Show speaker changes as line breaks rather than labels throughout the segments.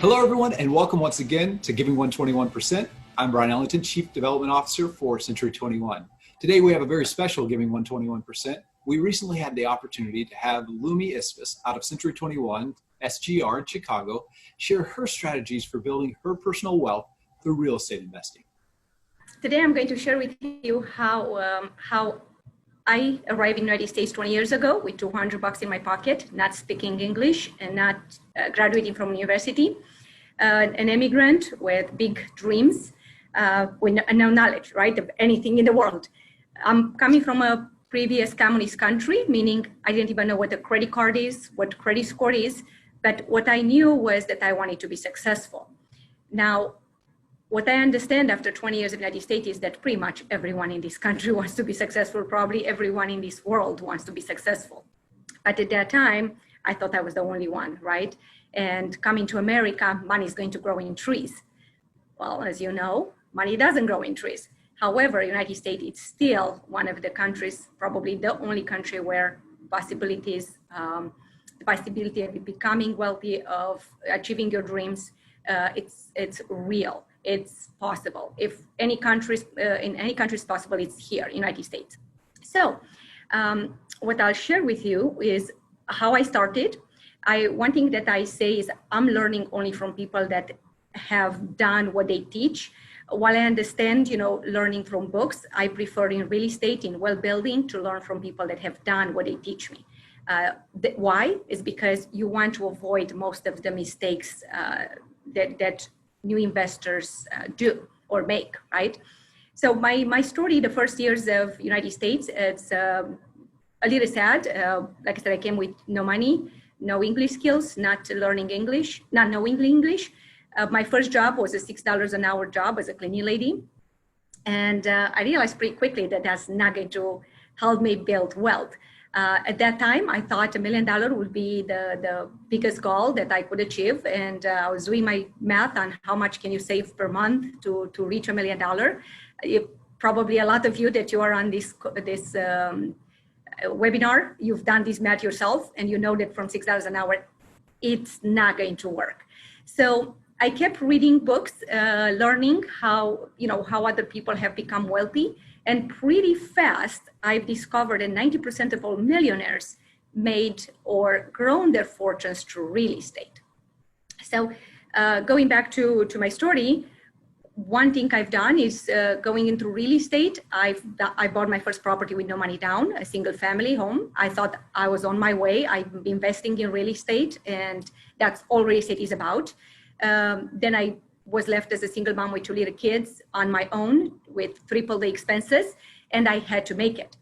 Hello, everyone, and welcome once again to Giving 121%. I'm Bryon Ellington, Chief Development Officer for Century 21. Today, we have a very special Giving 121%. We recently had the opportunity to have Luminita Ispas out of Century 21, S.G.R. in Chicago, share her strategies for building her personal wealth through real estate investing.
Today, I'm going to share with you how I arrived in the United States 20 years ago with $200 in my pocket, not speaking English and not graduating from university, an immigrant with big dreams, with no knowledge, right, of anything in the world. I'm coming from a previous communist country, meaning I didn't even know what a credit card is, what credit score is, but what I knew was that I wanted to be successful. Now, what I understand after 20 years in the United States is that pretty much everyone in this country wants to be successful. Probably everyone in this world wants to be successful. But at that time, I thought I was the only one, right? And coming to America, money is going to grow in trees. Well, as you know, money doesn't grow in trees. However, the United States is still one of the countries, probably the only country where possibilities, the possibility of becoming wealthy, of achieving your dreams, it's real. It's possible. If any countries, in any country is possible, it's here, United States. So what I'll share with you is how I started. One thing that I say is I'm learning only from people that have done what they teach. While I understand, learning from books, I prefer in real estate, in wealth building, to learn from people that have done what they teach me. Why? Is because you want to avoid most of the mistakes that new investors do or make, right? So my story, the first years of United States, it's a little sad. Like I said, I came with no money, no English skills, not learning English, not knowing English. My first job was a $6 an hour job as a cleaning lady. And I realized pretty quickly that that's not going to help me build wealth. At that time, I thought $1 million would be the biggest goal that I could achieve. And I was doing my math on how much can you save per month to reach $1 million. Probably a lot of you that you are on this webinar, you've done this math yourself, and you know that from $6 an hour, it's not going to work. So I kept reading books, learning how other people have become wealthy. And pretty fast, I've discovered that 90% of all millionaires made or grown their fortunes through real estate. So going back to my story, one thing I've done is going into real estate. I bought my first property with no money down, a single family home. I thought I was on my way. I'm investing in real estate, and that's all real estate is about. Then I was left as a single mom with 2 little kids on my own with triple the expenses, and I had to make it.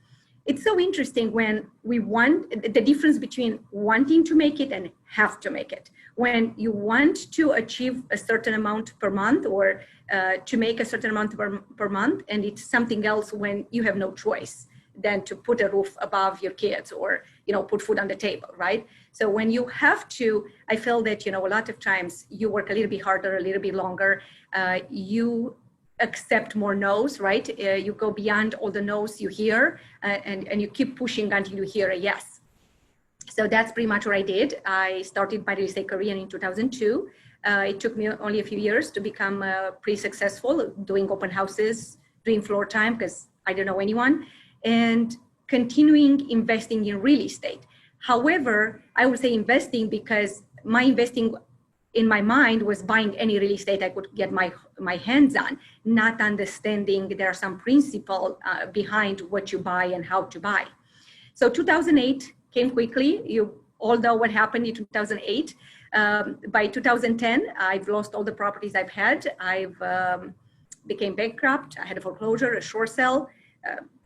It's so interesting when we want the difference between wanting to make it and have to make it. When you want to achieve a certain amount per month or to make a certain amount per month, and it's something else when you have no choice than to put a roof above your kids or, put food on the table, right? So when you have to, I feel that, a lot of times you work a little bit harder, a little bit longer, you accept more no's, right? You go beyond all the no's you hear and you keep pushing until you hear a yes. So that's pretty much what I did. I started my real estate career in 2002. It took me only a few years to become pretty successful, doing open houses, doing floor time because I didn't know anyone, and continuing investing in real estate. However, I would say investing because my investing in my mind was buying any real estate I could get my hands on, not understanding there are some principle behind what you buy and how to buy. So 2008 came quickly. You all know what happened in 2008. By 2010, I've lost all the properties I've had. I've became bankrupt. I had a foreclosure, a short sale.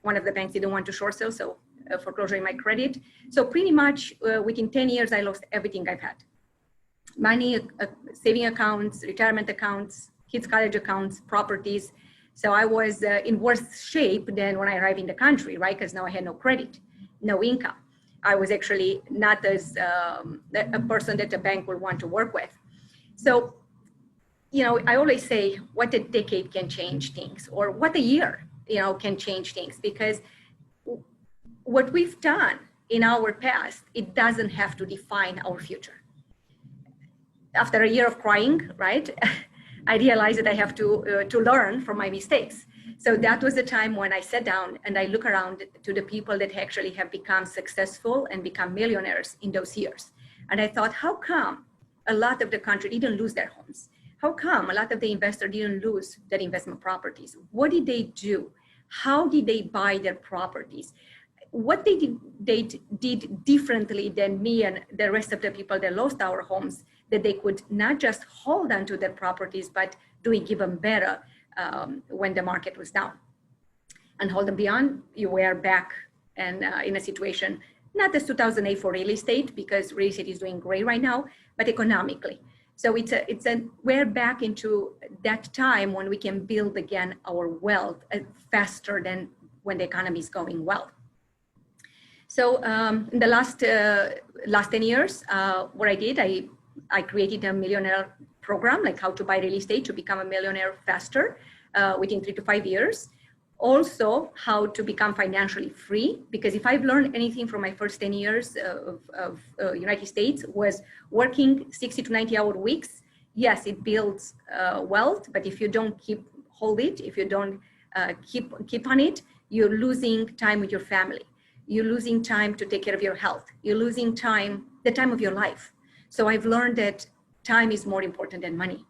One of the banks didn't want to short sell, so foreclosure in my credit. So pretty much within 10 years, I lost everything I've had. Money, saving accounts, retirement accounts, kids' college accounts, properties. So I was in worse shape than when I arrived in the country, right? Because now I had no credit, no income. I was actually not as a person that the bank would want to work with. So, I always say what a decade can change things, or what a year, can change things, because what we've done in our past, it doesn't have to define our future. after a year of crying, right, I realized that I have to learn from my mistakes. So that was the time when I sat down and I look around to the people that actually have become successful and become millionaires in those years. And I thought, how come a lot of the country didn't lose their homes? How come a lot of the investors didn't lose their investment properties? What did they do? How did they buy their properties? What they did differently than me and the rest of the people that lost our homes, that they could not just hold on to their properties, but do it even better when the market was down. And hold them beyond, you were back and in a situation, not as 2008 for real estate, because real estate is doing great right now, but economically. So we're back into that time when we can build again our wealth faster than when the economy is going well. So in the last 10 years, what I did, I created a millionaire program, like how to buy real estate to become a millionaire faster within 3 to 5 years. Also, how to become financially free, because if I've learned anything from my first 10 years of United States was working 60 to 90-hour weeks. Yes, it builds wealth, but if you don't hold it, if you don't keep on it, you're losing time with your family. You're losing time to take care of your health. You're losing the time of your life. So I've learned that time is more important than money.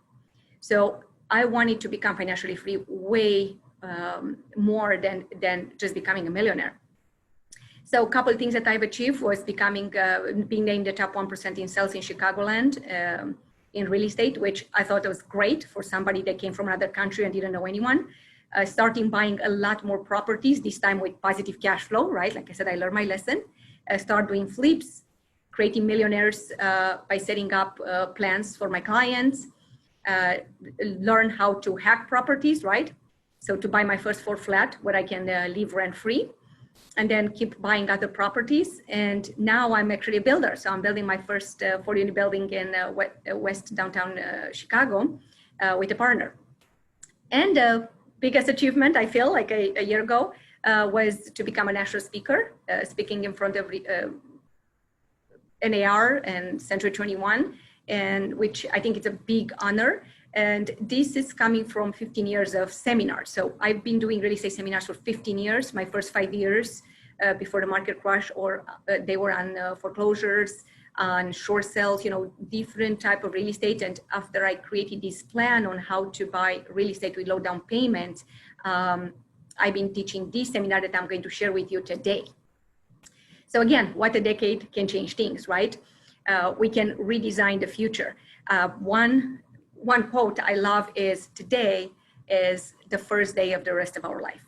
So I wanted to become financially free way more than just becoming a millionaire. So a couple of things that I've achieved was being named the top 1% in sales in Chicagoland in real estate, which I thought was great for somebody that came from another country and didn't know anyone. Starting buying a lot more properties, this time with positive cash flow, right? Like I said, I learned my lesson. Start doing flips, creating millionaires by setting up plans for my clients, learn how to hack properties, right? So to buy my first floor flat where I can live rent free, and then keep buying other properties. And now I'm actually a builder. So I'm building my first 40-unit building in West downtown Chicago with a partner. And the biggest achievement, I feel like a year ago, was to become a national speaker, speaking in front of NAR and Century 21, and which I think it's a big honor. And this is coming from 15 years of seminars. So I've been doing real estate seminars for 15 years. My first 5 years before the market crash, or they were on foreclosures, on short sales, different type of real estate. And after I created this plan on how to buy real estate with low down payment, I've been teaching this seminar that I'm going to share with you today. So again, what a decade can change things, right? We can redesign the future. One quote I love is, today is the first day of the rest of our life.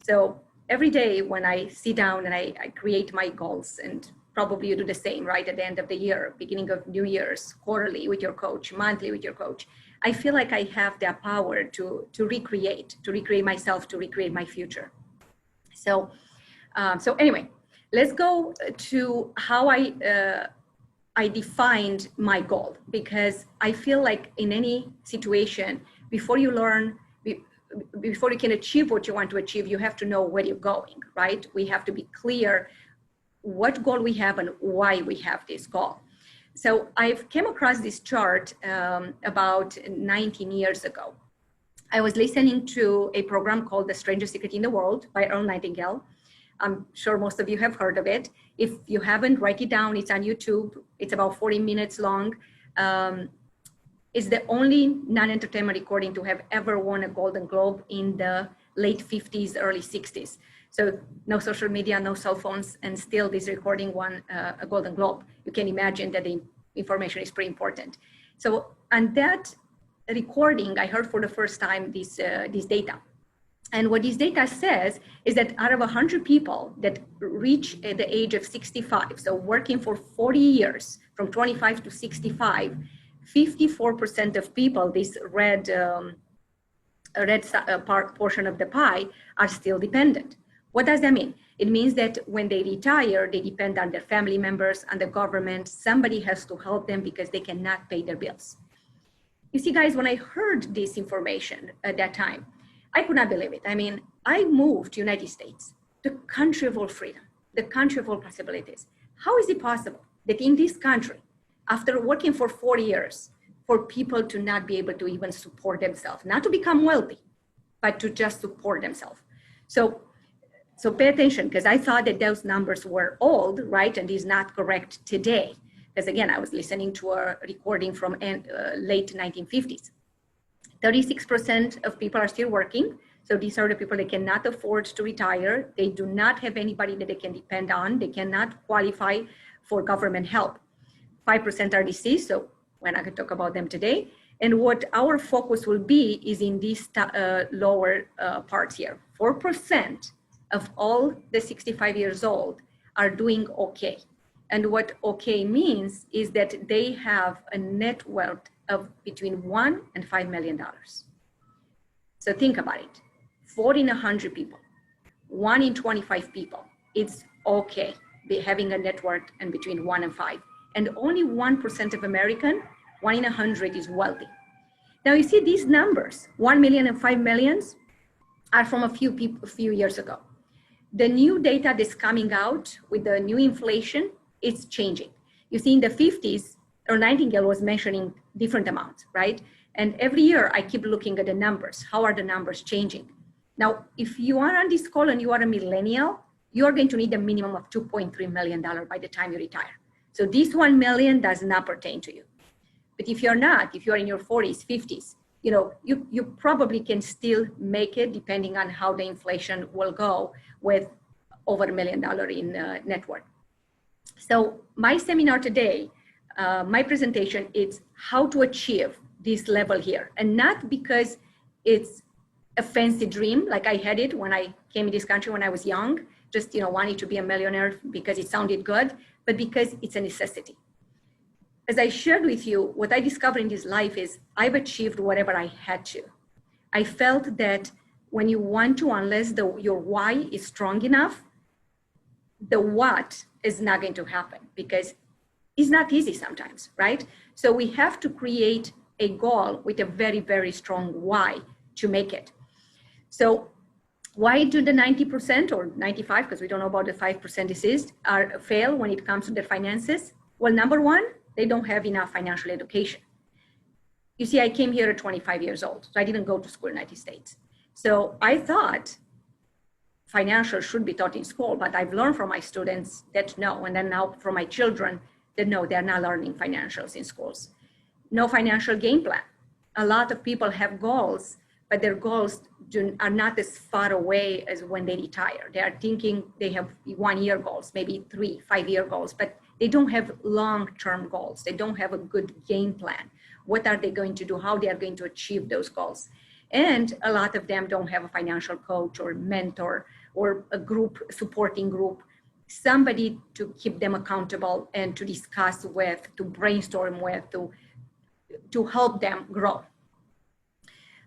So every day when I sit down and I create my goals, and probably you do the same, right? At the end of the year, beginning of New Year's, quarterly with your coach, monthly with your coach, I feel like I have the power to recreate myself, to recreate my future. So anyway, let's go to how I defined my goal, because I feel like in any situation, before you can achieve what you want to achieve, you have to know where you're going, right? We have to be clear what goal we have and why we have this goal. So I've came across this chart about 19 years ago. I was listening to a program called The Strangest Secret in the World by Earl Nightingale. I'm sure most of you have heard of it. If you haven't, write it down. It's on YouTube. It's about 40 minutes long. It's the only non-entertainment recording to have ever won a Golden Globe in the late 50s, early 60s. So no social media, no cell phones, and still this recording won a Golden Globe. You can imagine that the information is pretty important. So on that recording, I heard for the first time this data. And what this data says is that out of 100 people that reach the age of 65, so working for 40 years, from 25 to 65, 54% of people, this red portion of the pie, are still dependent. What does that mean? It means that when they retire, they depend on their family members, on the government. Somebody has to help them because they cannot pay their bills. You see, guys, when I heard this information at that time, I could not believe it. I mean, I moved to the United States, the country of all freedom, the country of all possibilities. How is it possible that in this country, after working for 40 years, for people to not be able to even support themselves, not to become wealthy, but to just support themselves. So pay attention, because I thought that those numbers were old, right? And is not correct today. Because again, I was listening to a recording from late 1950s. 36% of people are still working. So these are the people that cannot afford to retire. They do not have anybody that they can depend on. They cannot qualify for government help. 5% are deceased, so we're not going to talk about them today. And what our focus will be is in these lower parts here. 4% of all the 65 years old are doing okay. And what okay means is that they have a net wealth of between $1 and $5 million. So think about it. 40 in 100 people, 1 in 25 people, it's okay having a net worth and between 1 and 5. And only 1% of American, 1 in 100 is wealthy. Now you see these numbers, 1 million and 5 millions, are from a few years ago. The new data that's coming out with the new inflation, it's changing. You see in the 50s, or Nightingale was mentioning different amounts, right? And every year I keep looking at the numbers. How are the numbers changing? Now, if you are on this call and you are a millennial, you are going to need a minimum of $2.3 million by the time you retire. So this 1 million does not pertain to you. But if you're not, if you're in your 40s, 50s, you probably can still make it depending on how the inflation will go with over $1 million in net worth. So my seminar today, my presentation is how to achieve this level here. And not because it's a fancy dream, like I had it when I came in this country when I was young, just wanting to be a millionaire because it sounded good, but because it's a necessity. As I shared with you, what I discovered in this life is I've achieved whatever I had to. I felt that when you want to, unless your why is strong enough, the what is not going to happen because it's not easy sometimes, right? So we have to create a goal with a very, very strong why to make it. So why do the 90% or 95, because we don't know about the 5% deceased, fail when it comes to their finances? Well, number one, they don't have enough financial education. You see, I came here at 25 years old, so I didn't go to school in the United States. So I thought financial should be taught in school, but I've learned from my students that no, and then now from my children that no, they're not learning financials in schools. No financial game plan. A lot of people have goals, but their goals are not as far away as when they retire. They are thinking they have 1 year goals, maybe 3, 5 year goals, but they don't have long-term goals. They don't have a good game plan. What are they going to do? How they are going to achieve those goals? And a lot of them don't have a financial coach or mentor or a group, supporting group, somebody to keep them accountable and to discuss with, to brainstorm with, to help them grow.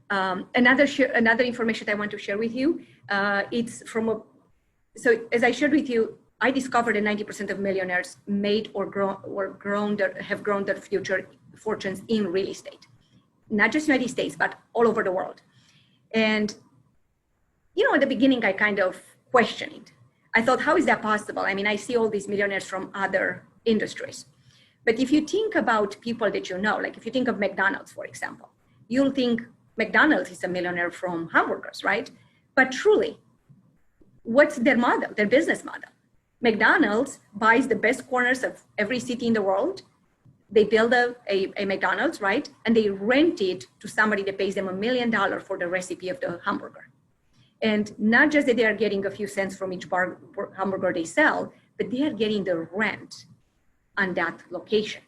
Another information I want to share with you, it's from so as I shared with you, I discovered that 90% of millionaires made have grown their future fortunes in real estate, not just United States, but all over the world. And, at the beginning, I kind of questioned it. I thought, how is that possible? I mean, I see all these millionaires from other industries. But if you think about people that like if you think of McDonald's, for example, you'll think McDonald's is a millionaire from hamburgers, right? But truly, what's their model, their business model? McDonald's buys the best corners of every city in the world. They build a McDonald's, right? And they rent it to somebody that pays them $1 million for the recipe of the hamburger. And not just that they are getting a few cents from each hamburger they sell, but they are getting the rent on that location.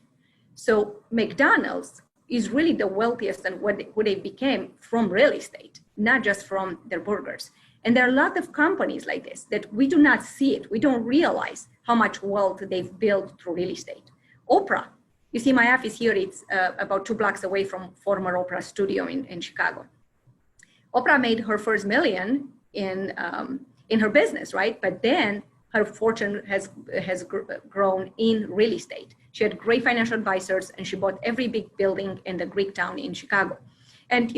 So McDonald's is really the wealthiest and who they became from real estate, not just from their burgers. And there are a lot of companies like this that we do not see it. We don't realize how much wealth they've built through real estate. Oprah, you see my office here, it's about 2 blocks away from former Oprah studio in Chicago. Oprah made her first million in her business, right? But then her fortune has grown in real estate. She had great financial advisors, and she bought every big building in the Greek town in Chicago, and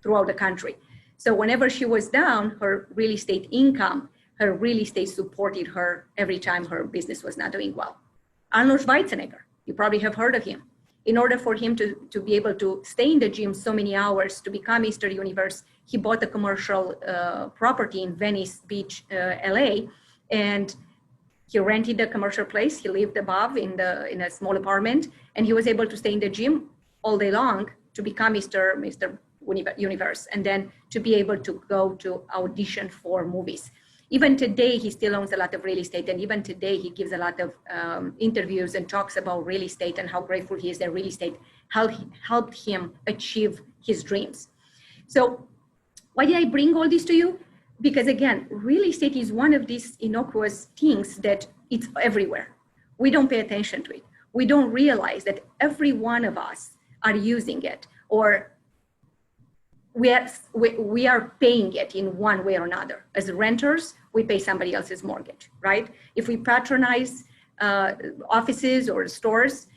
throughout the country. So whenever she was down, her real estate income, her real estate supported her every time her business was not doing well. Arnold Schweizenegger, You probably have heard of him. In order for him to be able to stay in the gym so many hours to become Mr. Universe, he bought a commercial property in Venice Beach, LA, and he rented the commercial place. He lived above in a small apartment, and he was able to stay in the gym all day long to become Mr. Universe, and then to be able to go to audition for movies. Even today, he still owns a lot of real estate, and even today, he gives a lot of interviews and talks about real estate and how grateful he is that real estate helped him achieve his dreams. So why did I bring all this to you? Because again, real estate is one of these innocuous things that it's everywhere. We don't pay attention to it. We don't realize that every one of us are using it, or we are paying it in one way or another. As renters, we pay somebody else's mortgage, right? If we patronize offices or stores,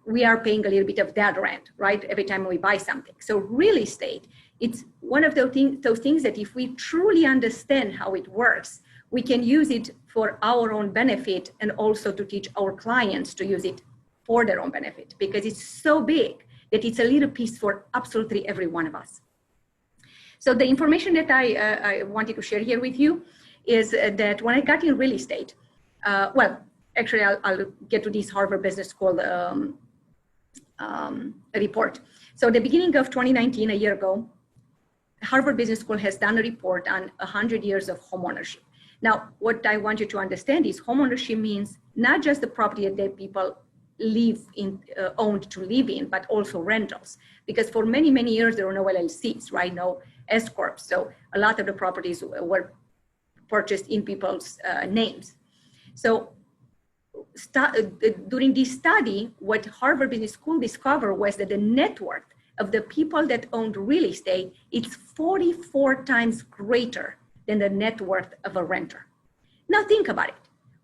we are paying a little bit of that rent, right? Every time we buy something. So real estate, it's one of those things that if we truly understand how it works, we can use it for our own benefit and also to teach our clients to use it for their own benefit, because it's so big that it's a little piece for absolutely every one of us. So the information that I wanted to share here with you is that when I got in real estate, actually I'll get to this Harvard Business School report. So the beginning of 2019, a year ago, Harvard Business School has done a report on 100 years of homeownership. Now, what I want you to understand is homeownership means not just the property that people live in, owned to live in, but also rentals. Because for many, many years, there were no LLCs, right? No S.G.R. So a lot of the properties were purchased in people's names. So during this study, what Harvard Business School discovered was that the net worth of the people that owned real estate, it's 44 times greater than the net worth of a renter. Now think about it.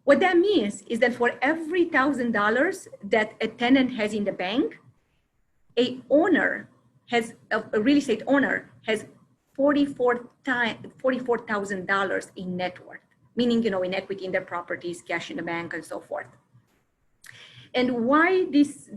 What that means is that for every $1,000 that a tenant has in the bank, a real estate owner has $44,000 in net worth, meaning, in equity in their properties, cash in the bank, and so forth. And why this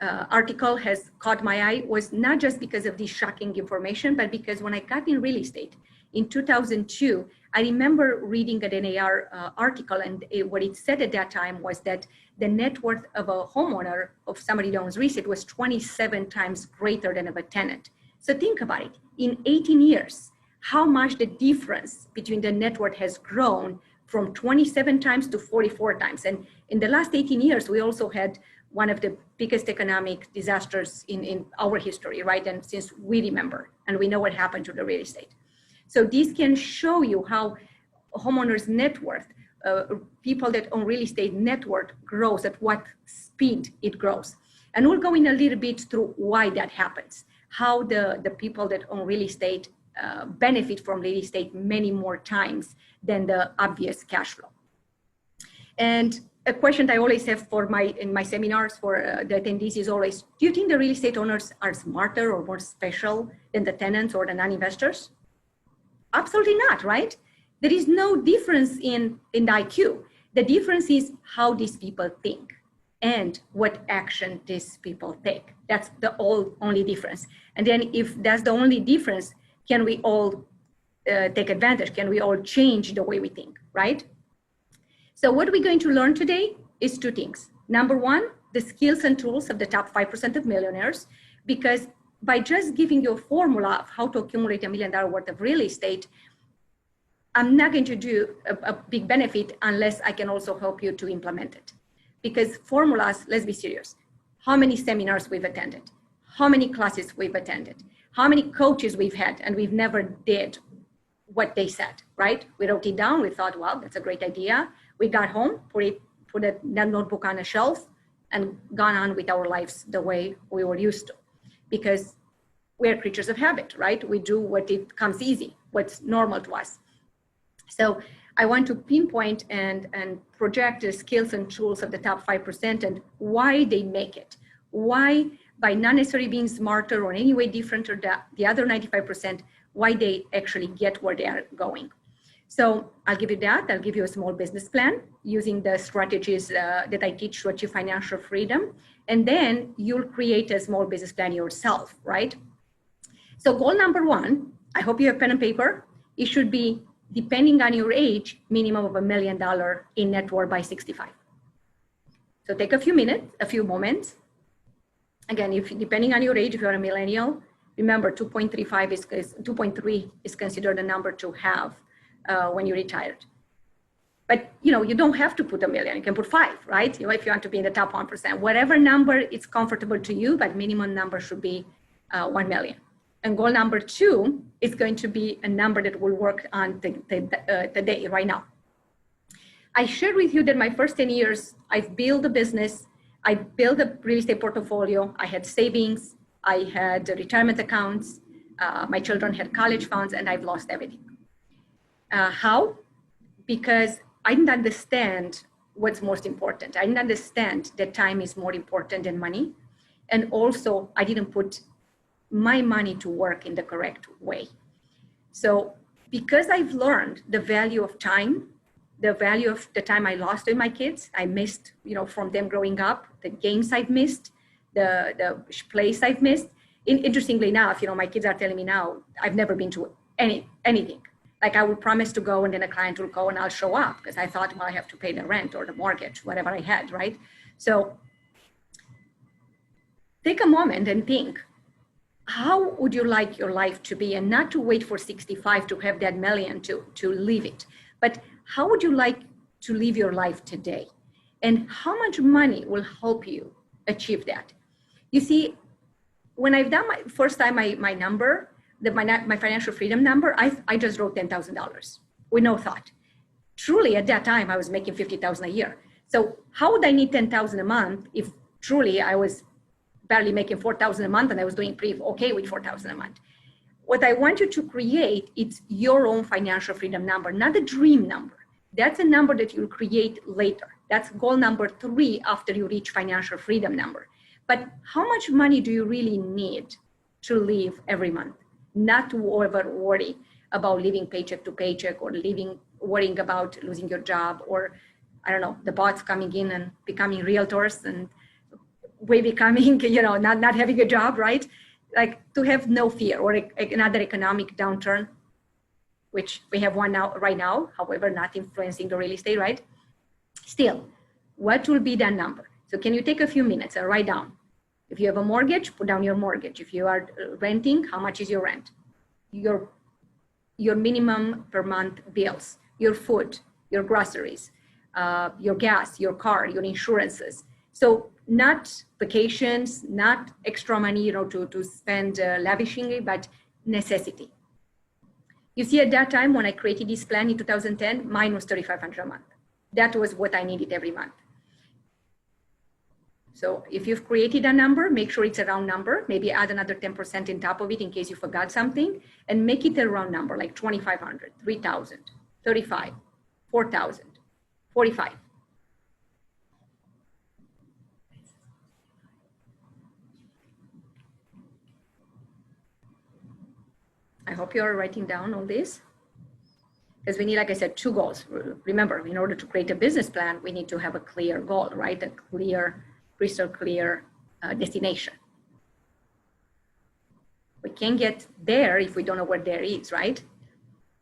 article has caught my eye was not just because of this shocking information, but because when I got in real estate in 2002, I remember reading an NAR article, and what it said at that time was that the net worth of a homeowner, of somebody that owns real estate, was 27 times greater than of a tenant. So think about it. In 18 years, how much the difference between the net worth has grown from 27 times to 44 times. And in the last 18 years, we also had one of the biggest economic disasters in our history, right? And since we remember, and we know what happened to the real estate. So this can show you how homeowners' net worth, people that own real estate net worth grows, at what speed it grows. And we'll go in a little bit through why that happens, how the people that own real estate benefit from real estate many more times than the obvious cash flow. And a question I always have in my seminars for the attendees is always, do you think the real estate owners are smarter or more special than the tenants or the non-investors? Absolutely not, right? There is no difference in the IQ. The difference is how these people think and what action these people take. That's the only difference. And then if that's the only difference, can we all take advantage? Can we all change the way we think, right? So what we're going to learn today is two things. Number one, the skills and tools of the top 5% of millionaires, because by just giving you a formula of how to accumulate $1 million worth of real estate, I'm not going to do a big benefit unless I can also help you to implement it. Because formulas, let's be serious. How many seminars we've attended? How many classes we've attended? How many coaches we've had and we've never did what they said, right? We wrote it down. We thought, well, that's a great idea. We got home, put that notebook on a shelf, and gone on with our lives the way we were used to. Because we're creatures of habit, right? We do what it comes easy, what's normal to us. So I want to pinpoint and project the skills and tools of the top 5% and why they make it. Why, by not necessarily being smarter or in any way different or the other 95%, why they actually get where they are going. So I'll give you that. I'll give you a small business plan using the strategies that I teach to achieve financial freedom. And then you'll create a small business plan yourself, right? So goal number one, I hope you have pen and paper. It should be, depending on your age, minimum of $1 million in net worth by 65. So take a few minutes, a few moments. Again, if depending on your age, if you're a millennial, remember 2.3 is considered a number to have when you're retired. But you don't have to put $1 million. You can put 5, right? If you want to be in the top 1%, whatever number is comfortable to you, but minimum number should be 1 million. And goal number 2 is going to be a number that will work on today, right now. I shared with you that my first 10 years, I've built a business. I built a real estate portfolio. I had savings. I had retirement accounts. My children had college funds, and I've lost everything. How? Because I didn't understand what's most important. I didn't understand that time is more important than money. And also, I didn't put my money to work in the correct way. So because I've learned the value of time, the value of the time I lost with my kids, I missed, from them growing up, the games I've missed, the place I've missed. Interestingly enough, my kids are telling me now, I've never been to anything. Like I would promise to go and then a client will go and I'll show up because I thought, well, I have to pay the rent or the mortgage, whatever I had, right? So take a moment and think, how would you like your life to be? And not to wait for 65 to have that million to live it, but how would you like to live your life today? And how much money will help you achieve that? You see, when I've done my first time, my number, my financial freedom number, I just wrote $10,000 with no thought. Truly, at that time, I was making $50,000 a year. So how would I need $10,000 a month if truly I was barely making $4,000 a month and I was doing pretty okay with $4,000 a month? What I want you to create, it's your own financial freedom number, not a dream number. That's a number that you'll create later. That's goal number 3 after you reach financial freedom number. But how much money do you really need to live every month? Not to ever worry about living paycheck to paycheck or worrying about losing your job or, I don't know, the bots coming in and becoming realtors and we becoming, not having a job, right? Like to have no fear or another economic downturn, which we have one right now, however, not influencing the real estate, right? Still, what will be that number? So can you take a few minutes and write down? If you have a mortgage, put down your mortgage. If you are renting, how much is your rent? Your minimum per month bills, your food, your groceries, your gas, your car, your insurances. So not vacations, not extra money, to spend lavishingly, but necessity. You see, at that time when I created this plan in 2010, mine was $3,500 a month. That was what I needed every month. So if you've created a number, make sure it's a round number, maybe add another 10% on top of it in case you forgot something, and make it a round number like 2,500, 3,000, 35, 4,000, 45. I hope you're writing down all this, because we need, like I said, 2 goals. Remember, in order to create a business plan, we need to have a clear goal, right? A clear, crystal clear destination. We can't get there if we don't know where there is, right?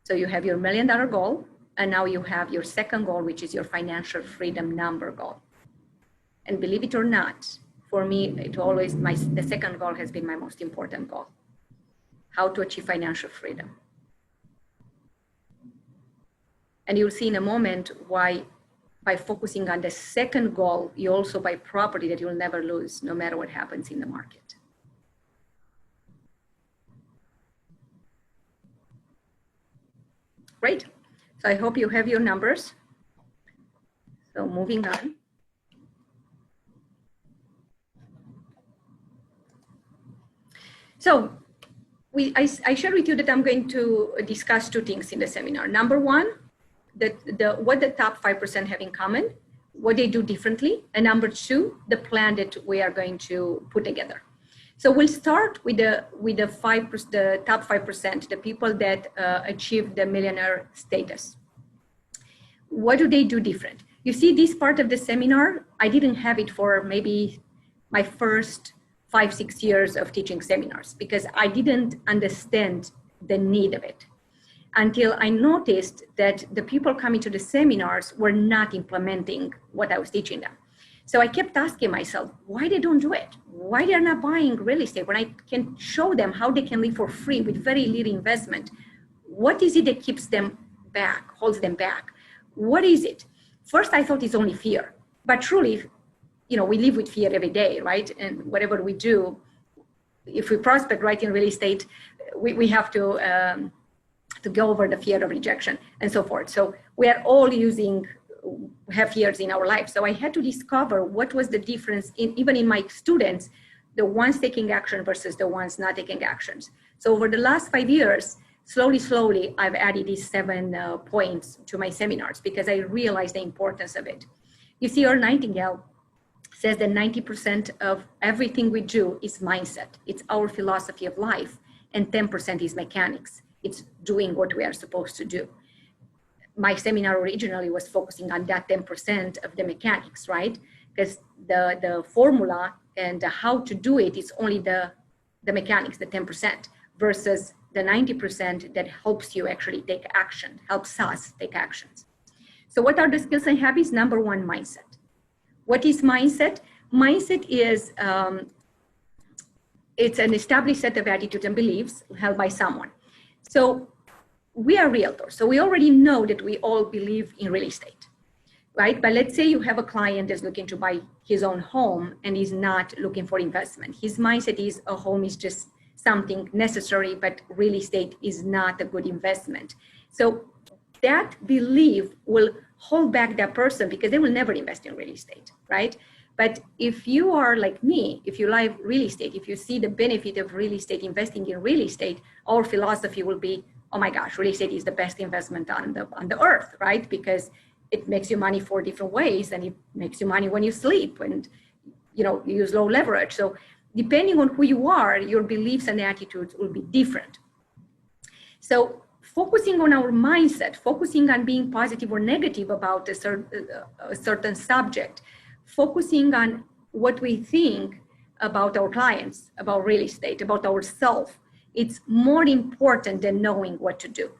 So you have your $1 million goal, and now you have your second goal, which is your financial freedom number goal. And believe it or not, for me, the second goal has been my most important goal. How to achieve financial freedom. And you'll see in a moment why by focusing on the second goal, you also buy property that you'll never lose, no matter what happens in the market. Great. So I hope you have your numbers. So moving on. So I shared with you that I'm going to discuss 2 things in the seminar. Number 1, what the top 5% have in common, what they do differently, and number 2, the plan that we are going to put together. So we'll start with the top 5%, the people that achieve the millionaire status. what do they do different? You see, this part of the seminar, I didn't have it for maybe my first 5-6 years of teaching seminars because I didn't understand the need of it until I noticed that the people coming to the seminars were not implementing what I was teaching them. So I kept asking myself, why they don't do it? Why they're not buying real estate when I can show them how they can live for free with very little investment? What is it that keeps them back, holds them back? What is it? First, I thought it's only fear, but truly, we live with fear every day, right? And whatever we do, if we prospect right in real estate, we have to go over the fear of rejection and so forth. So we are all have fears in our life. So I had to discover what was the difference even in my students, the ones taking action versus the ones not taking actions. So over the last 5 years, slowly, I've added these 7 points to my seminars because I realized the importance of it. You see, Earl Nightingale says that 90% of everything we do is mindset. It's our philosophy of life, and 10% is mechanics. It's doing what we are supposed to do. My seminar originally was focusing on that 10% of the mechanics, right? Because the formula and how to do it is only the mechanics, the 10%, versus the 90% that helps you actually take action, helps us take actions. So what are the skills and habits? Number 1, mindset. What is mindset? Mindset is, it's an established set of attitudes and beliefs held by someone. So we are realtors, so we already know that we all believe in real estate, right? But let's say you have a client that's looking to buy his own home and he's not looking for investment. His mindset is a home is just something necessary, but real estate is not a good investment. So that belief will hold back that person because they will never invest in real estate, right? But if you are like me, if you like real estate, if you see the benefit of real estate, investing in real estate, our philosophy will be, oh my gosh, real estate is the best investment on the earth, right? Because it makes you money 4 different ways, and it makes you money when you sleep and you use low leverage. So depending on who you are, your beliefs and attitudes will be different. So focusing on our mindset, focusing on being positive or negative about a certain subject, focusing on what we think about our clients, about real estate, about ourselves, it's more important than knowing what to do.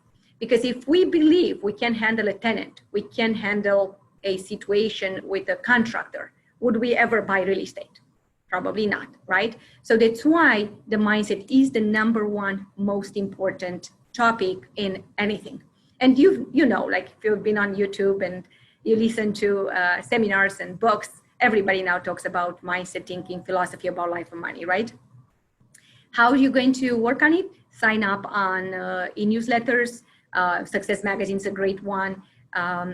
Because if we believe we can handle a tenant, we can handle a situation with a contractor, would we ever buy real estate? Probably not, right? So that's why the mindset is the number 1 most important topic in anything. And you know, like if you've been on YouTube and you listen to seminars and books, everybody now talks about mindset thinking, philosophy about life and money, right? How are you going to work on it? Sign up on e-newsletters. Success Magazine is a great one.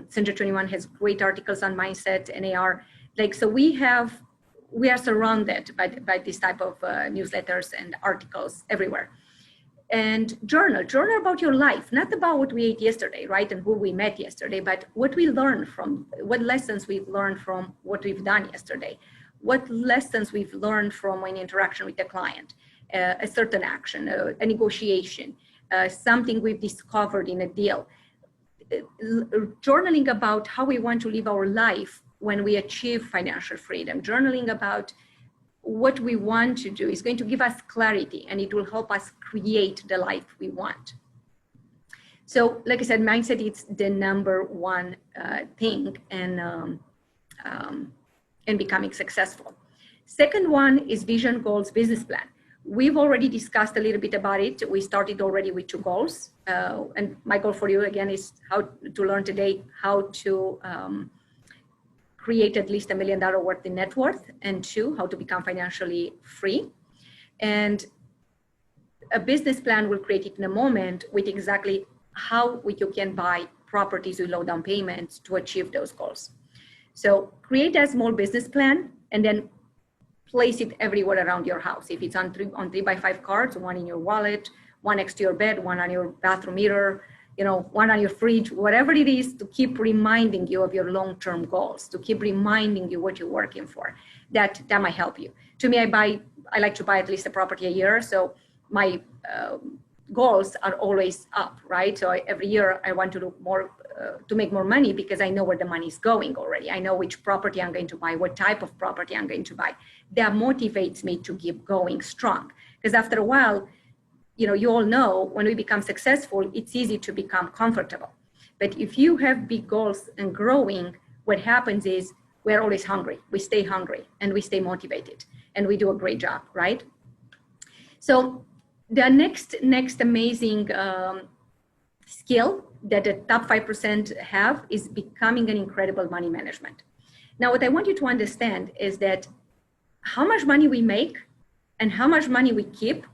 Century 21 has great articles on mindset and AR. So we are surrounded by this type of newsletters and articles everywhere. And journal about your life, not about what we ate yesterday, right? And who we met yesterday, but what we learned from, what lessons we've learned from what we've done yesterday, what lessons we've learned from an interaction with the client, a certain action, a negotiation, something we've discovered in a deal. Journaling about how we want to live our life when we achieve financial freedom, journaling about what we want to do is going to give us clarity, and it will help us create the life we want. So like I said, mindset is the number 1 thing and becoming successful. Second one is vision, goals, business plan. We've already discussed a little bit about it. We started already with 2 goals. And my goal for you again is how to learn today how to create at least $1 million worth in net worth, and 2, how to become financially free. And a business plan will create it in a moment with exactly how you can buy properties with low down payments to achieve those goals. So create a small business plan and then place it everywhere around your house. If it's on 3x5 cards, 1 in your wallet, 1 next to your bed, 1 on your bathroom mirror, 1 on your fridge, whatever it is, to keep reminding you of your long-term goals, to keep reminding you what you're working for. That might help you. To me, I like to buy at least a property a year. So my goals are always up, right? So every year I want to do more to make more money because I know where the money is going already. I know which property I'm going to buy, what type of property I'm going to buy. That motivates me to keep going strong. Because after a while, you all know when we become successful, it's easy to become comfortable. But if you have big goals and growing, what happens is we're always hungry. We stay hungry and we stay motivated and we do a great job, right? So the next amazing skill that the top 5% have is becoming an incredible money management. Now, what I want you to understand is that how much money we make and how much money we keep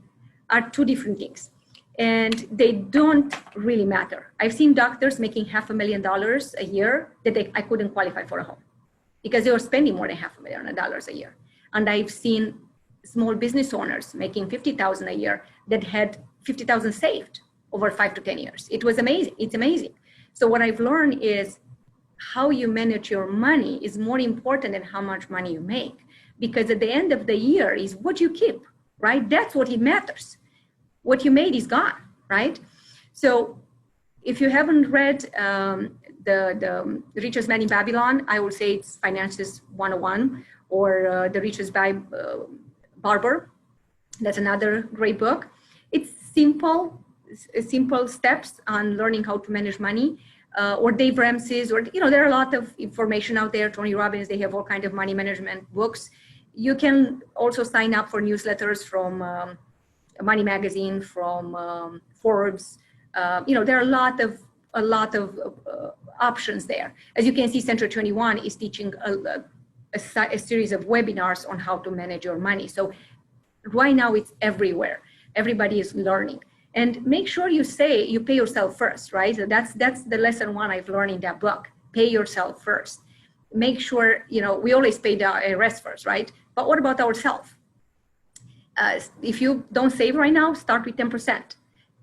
are two different things. And they don't really matter. I've seen doctors making $500,000 a year that I couldn't qualify for a home because they were spending more than $500,000 a year. And I've seen small business owners making $50,000 a year that had $50,000 saved over 5 to 10 years. It was amazing. It's amazing. So what I've learned is how you manage your money is more important than how much money you make, because at the end of the year is what you keep, right? That's what it matters. What you made is gone, right? So if you haven't read the Richest Man in Babylon, I will say it's Finances 101, or The Richest Barber. That's another great book. It's simple steps on learning how to manage money, or Dave Ramsey's, or there are a lot of information out there. Tony Robbins, they have all kinds of money management books. You can also sign up for newsletters from Money Magazine, from Forbes. There are a lot of options there. As you can see, Century 21 is teaching a series of webinars on how to manage your money. So right now it's everywhere. Everybody is learning. And make sure you pay yourself first, right? So that's the lesson one I've learned in that book. Pay yourself first. Make sure, we always pay the rest first, right? But what about ourselves? If you don't save right now, start with 10%.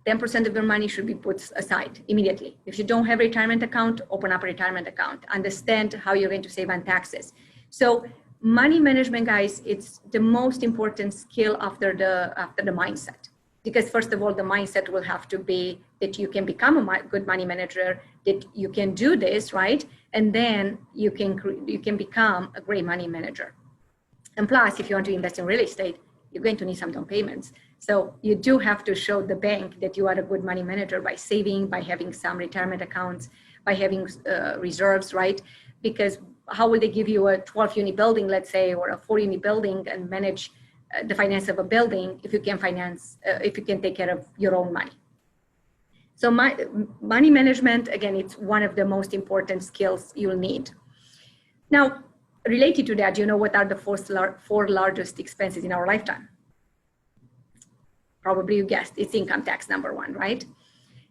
10% of your money should be put aside immediately. If you don't have a retirement account, open up a retirement account. Understand how you're going to save on taxes. So money management, guys, it's the most important skill after the mindset. Because first of all, the mindset will have to be that you can become a good money manager, that you can do this, right? And then you can become a great money manager. And plus, if you want to invest in real estate, you're going to need some down payments. So you do have to show the bank that you are a good money manager by saving, by having some retirement accounts, by having reserves, right? Because how will they give you a 12-unit building, let's say, or a 4-unit building and manage the finance of a building if you can take care of your own money? So money management, again, it's one of the most important skills you'll need. Now, related to that, what are the four largest expenses in our lifetime? Probably you guessed, it's income tax, number one, right?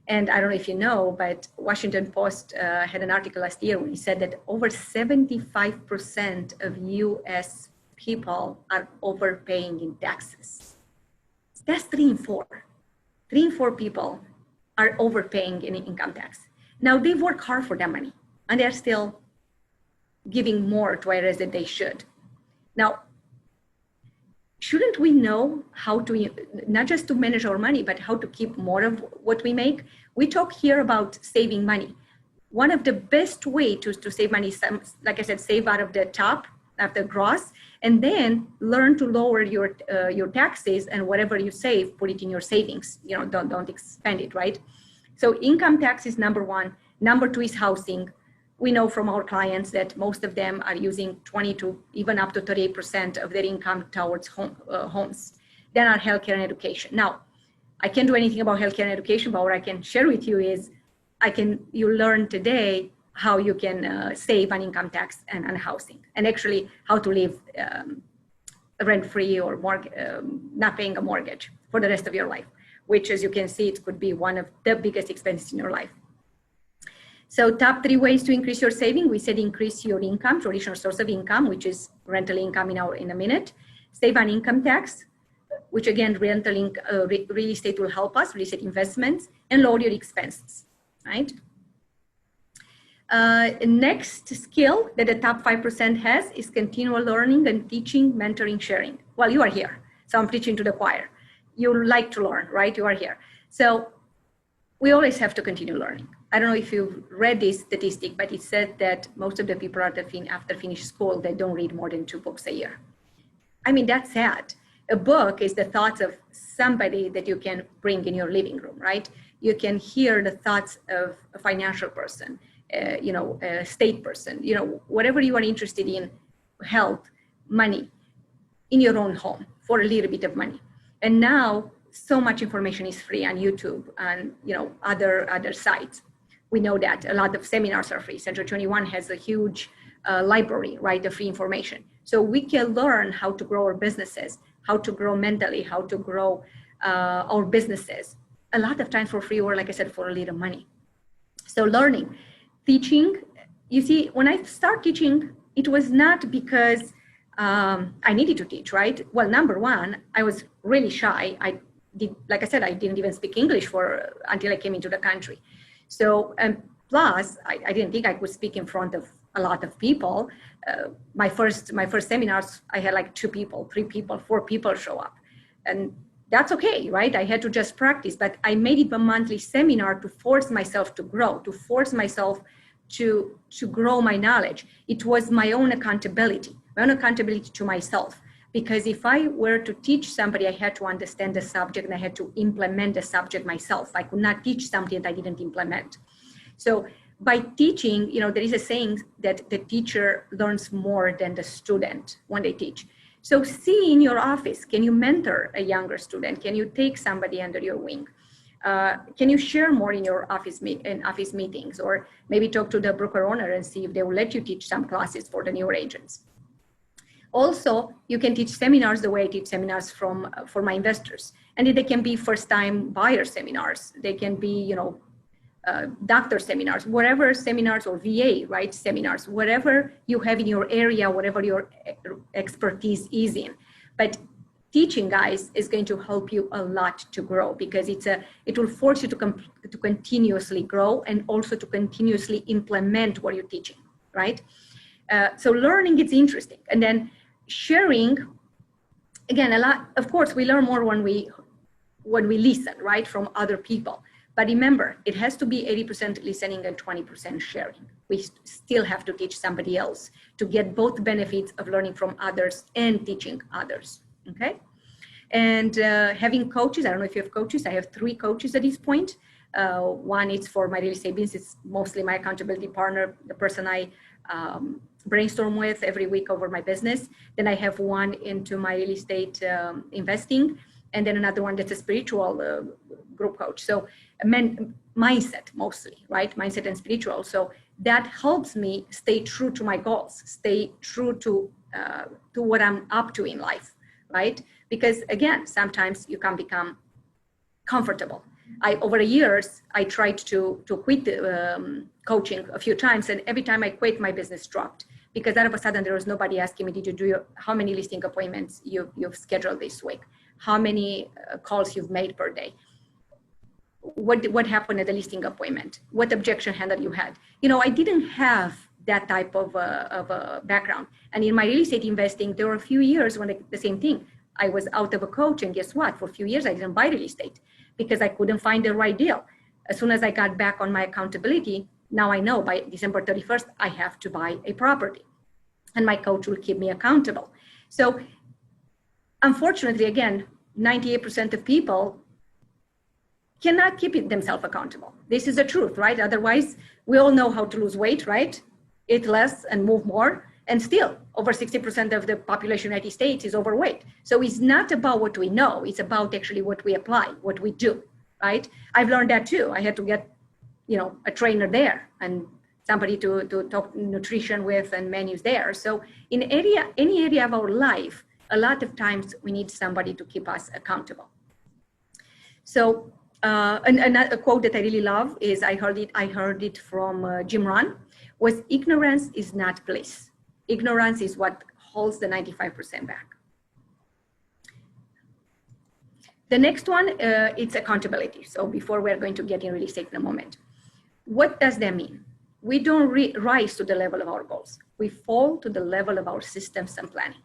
And I don't know if you know, but Washington Post had an article last year when he said that over 75% of US people are overpaying in taxes. That's 3 in 4. 3 in 4 people are overpaying in income tax. Now they work hard for that money and they're still giving more to IRS than they should. Now, shouldn't we know how to, not just to manage our money, but how to keep more of what we make? We talk here about saving money. One of the best way to save money is, like I said, save out of the top, of the gross, and then learn to lower your taxes, and whatever you save, put it in your savings. Don't expend it, right? So income tax is number one. Number two is housing. We know from our clients that most of them are using 20 to even up to 38% of their income towards homes. Then our healthcare and education. Now, I can't do anything about healthcare and education, but what I can share with you is you learn today how you can save on income tax and on housing, and actually how to live rent-free or not paying a mortgage for the rest of your life, which, as you can see, it could be one of the biggest expenses in your life. So top 3 ways to increase your saving. We said increase your income, traditional source of income, which is rental income in a minute. Save on income tax, which again, real estate will help us, real estate investments, and lower your expenses, right? Next skill that the top 5% has is continual learning and teaching, mentoring, sharing. Well, you are here, so I'm preaching to the choir. You like to learn, right? You are here. So we always have to continue learning. I don't know if you've read this statistic, but it said that most of the people after finish school, they don't read more than 2 books a year. I mean, that's sad. A book is the thoughts of somebody that you can bring in your living room, right? You can hear the thoughts of a financial person, a state person, whatever you are interested in, health, money, in your own home for a little bit of money. And now so much information is free on YouTube and other sites. We know that a lot of seminars are free. Century 21 has a huge library, right, of free information. So we can learn how to grow our businesses, how to grow mentally, how to grow our businesses, a lot of times for free, or like I said, for a little money. So learning, teaching, you see, when I start teaching, it was not because I needed to teach, right? Well, number one, I was really shy. Like I said, I didn't even speak English until I came into the country. So, and plus, I didn't think I could speak in front of a lot of people. My first seminars, I had like 2 people, 3 people, 4 people show up. And that's okay, right? I had to just practice, but I made it a monthly seminar to force myself to grow, to force myself to grow my knowledge. It was my own accountability to myself. Because if I were to teach somebody, I had to understand the subject and I had to implement the subject myself. I could not teach something that I didn't implement. So by teaching, there is a saying that the teacher learns more than the student when they teach. So see in your office, can you mentor a younger student? Can you take somebody under your wing? Can you share more in your office meetings, or maybe talk to the broker owner and see if they will let you teach some classes for the newer agents? Also, you can teach seminars the way I teach seminars for my investors. And they can be first-time buyer seminars. They can be, doctor seminars, whatever seminars, or VA, right, seminars, whatever you have in your area, whatever your expertise is in. But teaching, guys, is going to help you a lot to grow, because it will force you to continuously grow and also to continuously implement what you're teaching, right? So learning, it's interesting. And then sharing, again, a lot, of course, we learn more when we listen, right, from other people. But remember, it has to be 80% listening and 20% sharing. We still have to teach somebody else to get both benefits of learning from others and teaching others, okay? And having coaches, I don't know if you have coaches. I have 3 coaches at this point. One is for my real estate business. It's mostly my accountability partner, the person I brainstorm with every week over my business. Then I have one into my real estate investing, and then another one that's a spiritual group coach. So mindset mostly, right? Mindset and spiritual. So that helps me stay true to my goals, stay true to what I'm up to in life, right? Because again, sometimes you can become comfortable. Over the years, I tried to quit coaching a few times, and every time I quit, my business dropped, because all of a sudden there was nobody asking me, did you do how many listing appointments you've scheduled this week? How many calls you've made per day? What happened at the listing appointment? What objection handle you had? I didn't have that type of a background. And in my real estate investing, there were a few years when the same thing. I was out of a coach, and guess what? For a few years, I didn't buy real estate because I couldn't find the right deal. As soon as I got back on my accountability, now I know by December 31st, I have to buy a property, and my coach will keep me accountable. So unfortunately, again, 98% of people cannot keep themselves accountable. This is the truth, right? Otherwise, we all know how to lose weight, right? Eat less and move more. And still, over 60% of the population of the United States is overweight. So it's not about what we know. It's about actually what we apply, what we do, right? I've learned that too. I had to get, a trainer there and somebody to talk nutrition with and menus there. So in any area of our life, a lot of times we need somebody to keep us accountable. So a quote that I really love is, I heard it from Jim Rohn, was, ignorance is not bliss. Ignorance is what holds the 95% back. The next one, it's accountability. So before we're going to get in real estate in a moment. What does that mean? We don't rise to the level of our goals. We fall to the level of our systems and planning.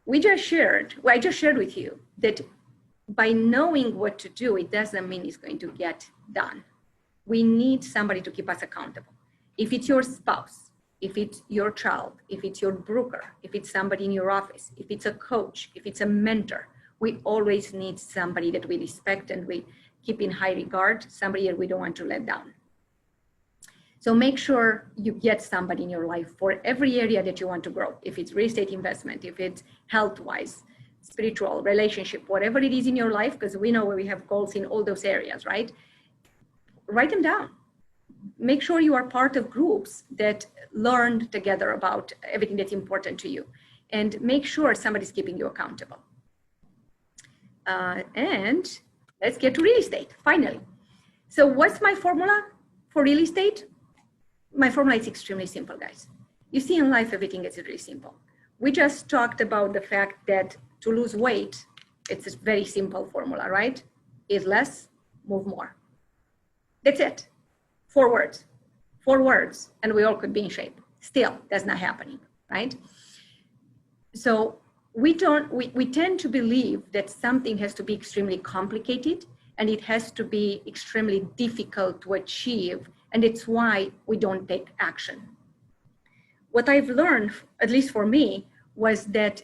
I just shared with you that by knowing what to do, it doesn't mean it's going to get done. we need somebody to keep us accountable. If it's your spouse, if it's your child, if it's your broker, if it's somebody in your office, if it's a coach, if it's a mentor, we always need somebody that we respect and we keep in high regard, somebody that we don't want to let down. So make sure you get somebody in your life for every area that you want to grow. If it's real estate investment, if it's health-wise, spiritual, relationship, whatever it is in your life, because we know where we have goals in all those areas, right? Write them down. Make sure you are part of groups that learn together about everything that's important to you. And make sure somebody's keeping you accountable. And let's get to real estate, finally. So what's my formula for real estate? My formula is extremely simple, guys. You see, in life, everything is really simple. We just talked about the fact that to lose weight, it's a very simple formula, right? Eat less, move more. That's it. 4 words. 4 words, and we all could be in shape. Still, that's not happening, right? So we tend to believe that something has to be extremely complicated and it has to be extremely difficult to achieve, and it's why we don't take action. What I've learned, at least for me, was that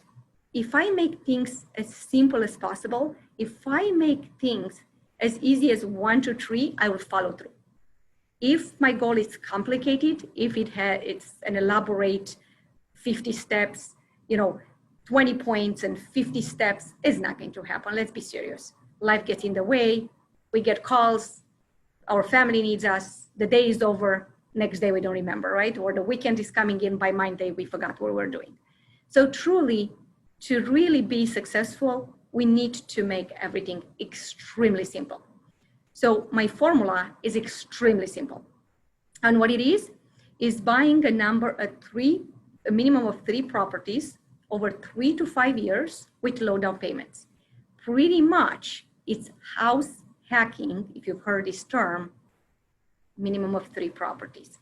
if I make things as simple as possible, if I make things as easy as 1, 2, 3, I will follow through. If my goal is complicated, if it's an elaborate 50 steps, 20 points and 50 steps, it's not going to happen. Let's be serious. Life gets in the way. We get calls. Our family needs us. The day is over. Next day we don't remember, right? Or the weekend is coming in. By Monday we forgot what we're doing. So truly, to really be successful, we need to make everything extremely simple. So my formula is extremely simple. And what it is buying a minimum of 3 properties over 3 to 5 years with low down payments. Pretty much it's house hacking, if you've heard this term, minimum of 3 properties.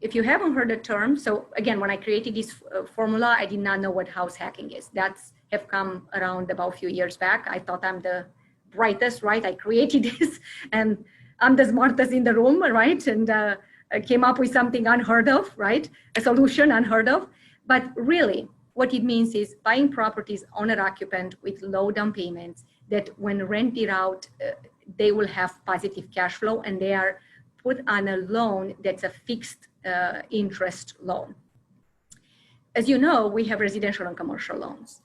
If you haven't heard the term, so again, when I created this formula, I did not know what house hacking is. That's have come around about a few years back. I thought I'm the brightest, right? I created this and I'm the smartest in the room, right? And I came up with something unheard of, right? A solution unheard of. But really, what it means is buying properties owner occupant with low down payments that when rented out, they will have positive cash flow and they are put on a loan that's a fixed interest loan. As you know, we have residential and commercial loans.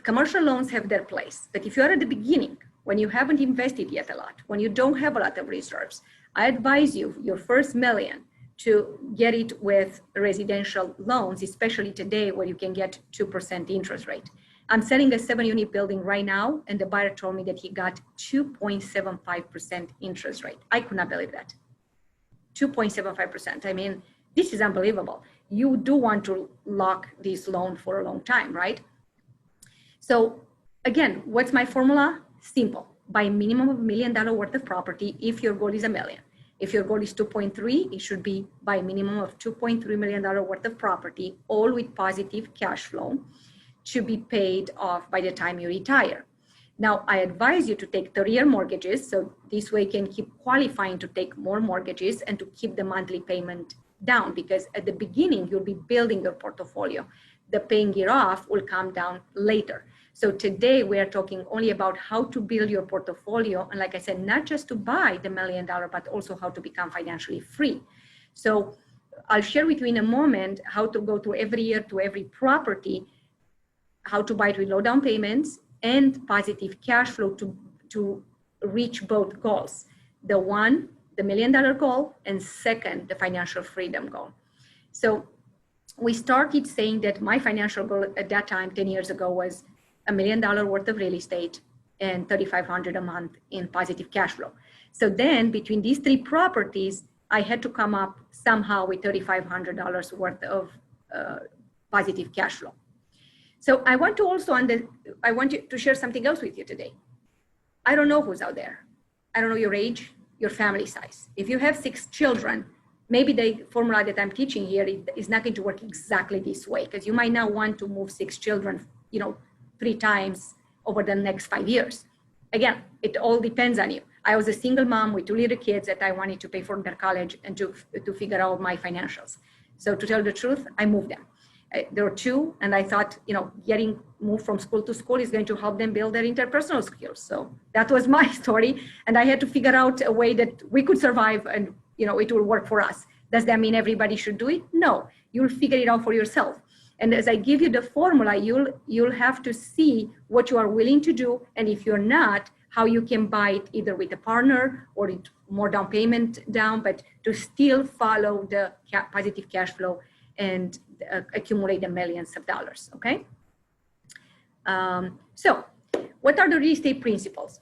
Commercial loans have their place, but if you're at the beginning, when you haven't invested yet a lot, when you don't have a lot of reserves, I advise you, your first million, to get it with residential loans, especially today where you can get 2% interest rate. I'm selling a 7-unit building right now, and the buyer told me that he got 2.75% interest rate. I could not believe that. 2.75%. I mean, this is unbelievable. You do want to lock this loan for a long time, right? So again, what's my formula? Simple. Buy a minimum of $1 million worth of property if your goal is $1 million. If your goal is 2.3, it should be buy a minimum of $2.3 million worth of property, all with positive cash flow to be paid off by the time you retire. Now, I advise you to take 30-year mortgages, so this way you can keep qualifying to take more mortgages and to keep the monthly payment down, because at the beginning, you'll be building your portfolio. The paying it off will come down later. So today we are talking only about how to build your portfolio. And like I said, not just to buy the $1 million, but also how to become financially free. So I'll share with you in a moment how to go through every year to every property, how to buy it with low down payments and positive cash flow to reach both goals. The one, the $1 million goal, and second, the financial freedom goal. So we started saying that my financial goal at that time, 10 years ago, was $1 million worth of real estate and $3,500 a month in positive cash flow. So then between these 3 properties, I had to come up somehow with $3,500 worth of positive cash flow. So I want to also, I want to share something else with you today. I don't know who's out there. I don't know your age, your family size. If you have 6 children, maybe the formula that I'm teaching here is not going to work exactly this way, because you might not want to move 6 children, 3 times over the next 5 years. Again, it all depends on you. I was a single mom with 2 little kids that I wanted to pay for their college and to figure out my financials. So to tell the truth, I moved them. There were 2, and I thought, getting moved from school to school is going to help them build their interpersonal skills. So that was my story, and I had to figure out a way that we could survive, and it will work for us. Does that mean everybody should do it? No, you'll figure it out for yourself. And as I give you the formula, you'll have to see what you are willing to do, and if you're not, how you can buy it either with a partner or more down payment down, but to still follow the positive cash flow and accumulate the millions of dollars, okay? So what are the real estate principles?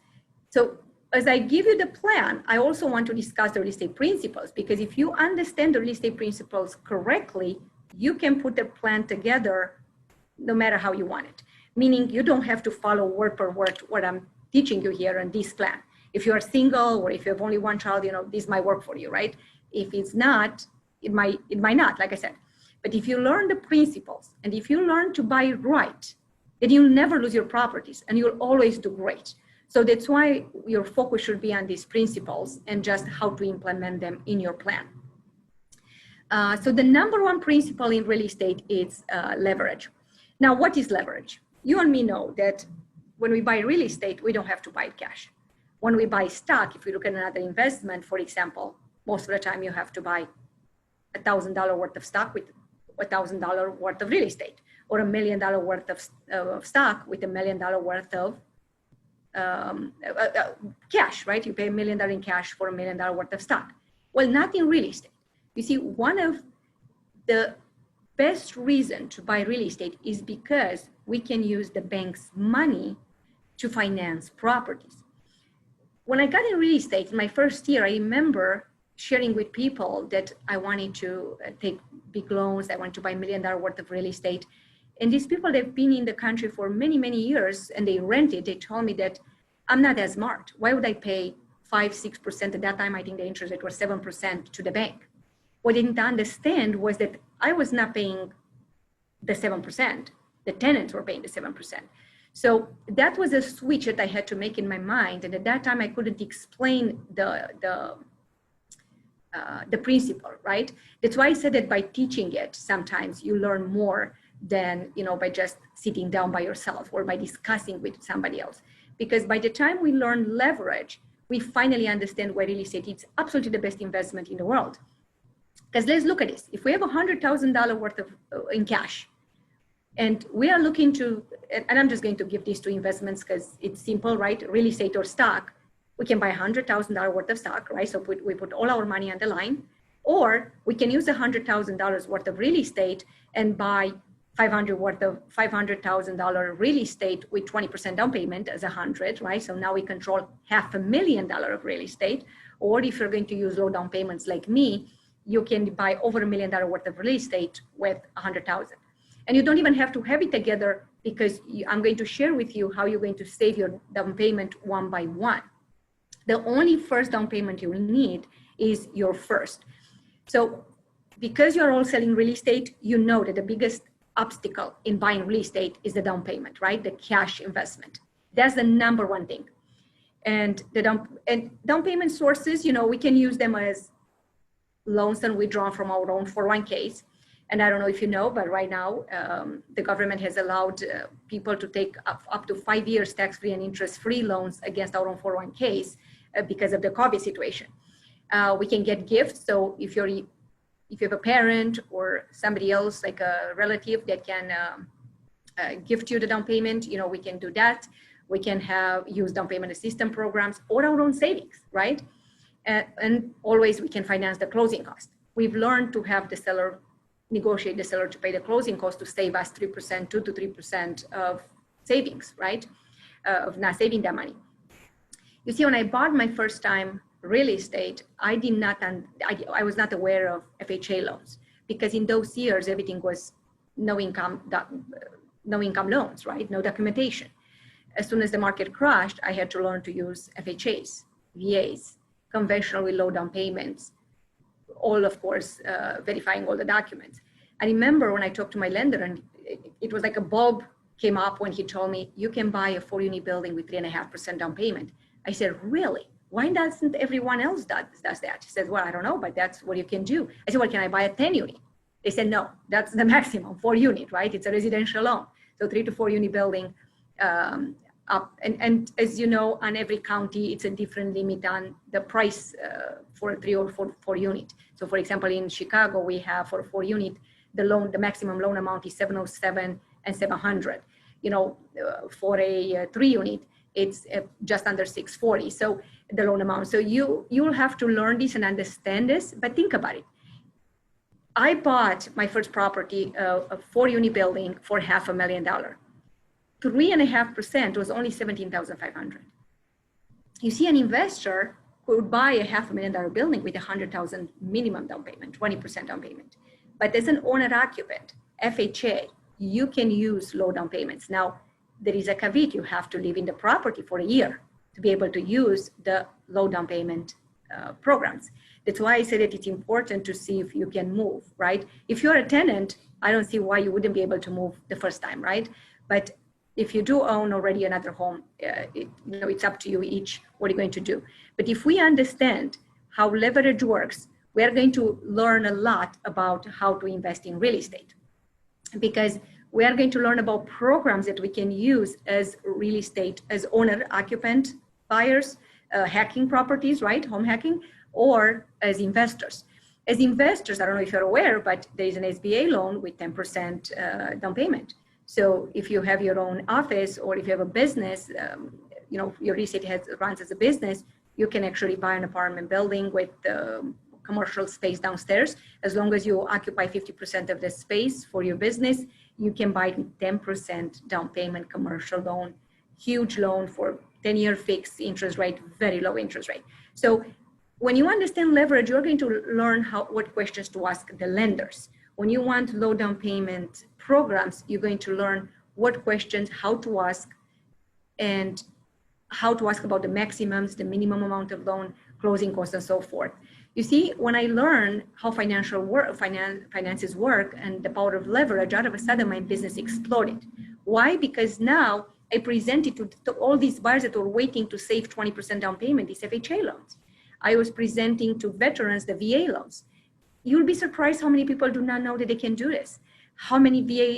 So as I give you the plan, I also want to discuss the real estate principles, because if you understand the real estate principles correctly, you can put the plan together no matter how you want it. Meaning you don't have to follow word per word what I'm teaching you here on this plan. If you are single or if you have only one child, this might work for you, right? If it's not, it might not, like I said. But if you learn the principles and if you learn to buy right, then you'll never lose your properties and you'll always do great. So that's why your focus should be on these principles and just how to implement them in your plan. So the number one principle in real estate is leverage. Now, what is leverage? You and me know that when we buy real estate, we don't have to buy cash. When we buy stock, if we look at another investment, for example, most of the time you have to buy $1,000 worth of stock with $1,000 worth of real estate, or $1 million worth of stock with $1 million worth of cash, right? You pay $1 million in cash for $1 million worth of stock. Well, not in real estate. You see, one of the best reason to buy real estate is because we can use the bank's money to finance properties. When I got in real estate in my first year, I remember sharing with people that I wanted to take big loans. I wanted to buy $1 million worth of real estate. And these people that have been in the country for many, many years and they rented, they told me that I'm not that smart. Why would I pay 5-6%? At that time, I think the interest rate was 7% to the bank. What they didn't understand was that I was not paying the 7%. The tenants were paying the 7%. So that was a switch that I had to make in my mind. And at that time, I couldn't explain the principle, right? That's why I said that by teaching it, sometimes you learn more than, by just sitting down by yourself or by discussing with somebody else. Because by the time we learn leverage, we finally understand why real estate is absolutely the best investment in the world. Because let's look at this. If we have $100,000 worth of in cash, and we are looking to, and I'm just going to give these two investments because it's simple, right? Real estate or stock. We can buy $100,000 worth of stock, right? So we put all our money on the line, or we can use $100,000 worth of real estate and buy $500,000 real estate with 20% down payment as 100, right? So now we control $500,000 of real estate. Or if you're going to use low down payments like me, you can buy over $1 million worth of real estate with 100,000. And you don't even have to have it together because I'm going to share with you how you're going to save your down payment one by one. The only first down payment you will need is your first. So because you're all selling real estate, you know that the biggest obstacle in buying real estate is the down payment, right? The cash investment. That's the number one thing. And the down payment sources, we can use them as loans and withdrawn from our own 401ks. And I don't know if you know, but right now the government has allowed people to take up to 5 years tax-free and interest-free loans against our own 401ks because of the COVID situation. We can get gifts. So if you have a parent or somebody else, like a relative that can gift you the down payment, we can do that. We can use down payment assistance programs or our own savings, right? And always we can finance the closing cost. We've learned to have the seller negotiate the seller to pay the closing cost to save us 3%, 2 to 3% of savings, right? Of not saving that money. You see, when I bought my first time real estate, I was not aware of FHA loans because in those years, everything was no income loans, right? No documentation. As soon as the market crashed, I had to learn to use FHAs, VAs, conventional with low down payments, all, of course, verifying all the documents. I remember when I talked to my lender, and it was like a bulb came up when he told me, you can buy a 4-unit building with 3.5% down payment. I said, really? why doesn't everyone else does that? She says, well, I don't know, but that's what you can do. I said, well, can I buy a 10 unit? They said, no, that's the maximum, 4 unit, right? It's a residential loan. So 3 to 4 unit building up. And as you know, on every county, it's a different limit on the price for a 3 or 4 unit. So for example, in Chicago, we have for a 4 unit, the maximum loan amount is 707 and 700. For a 3 unit, it's just under 640. So the loan amount. So you'll have to learn this and understand this, but think about it. I bought my first property, a 4 unit building for $500,000. 3.5% was only $17,500. You see, an investor could buy a $500,000 building with $100,000 minimum down payment, 20% down payment. But as an owner occupant, FHA, you can use low down payments. Now, there is a caveat. You have to live in the property for a year to be able to use the low down payment programs. That's why I said that it's important to see if you can move, right? If you're a tenant, I don't see why you wouldn't be able to move the first time, right? But if you do own already another home, it's up to you each what you're going to do. But if we understand how leverage works, we are going to learn a lot about how to invest in real estate, because we are going to learn about programs that we can use as real estate, as owner occupant buyers, hacking properties, right? Home hacking, or as investors. As investors, I don't know if you're aware, but there is an SBA loan with 10% down payment. So if you have your own office, or if you have a business, your real estate runs as a business, you can actually buy an apartment building with commercial space downstairs. As long as you occupy 50% of the space for your business, you can buy it with 10% down payment commercial loan, huge loan for 10-year fixed interest rate, very low interest rate. So when you understand leverage, you're going to learn what questions to ask the lenders. When you want low down payment programs, you're going to learn what questions, how to ask, and how to ask about the maximums, the minimum amount of loan, closing costs, and so forth. You see, when I learned how finances work and the power of leverage, all of a sudden my business exploded. Why? Because now I presented to all these buyers that were waiting to save 20% down payment, these FHA loans. I was presenting to veterans the VA loans. You'll be surprised how many people do not know that they can do this. How many VA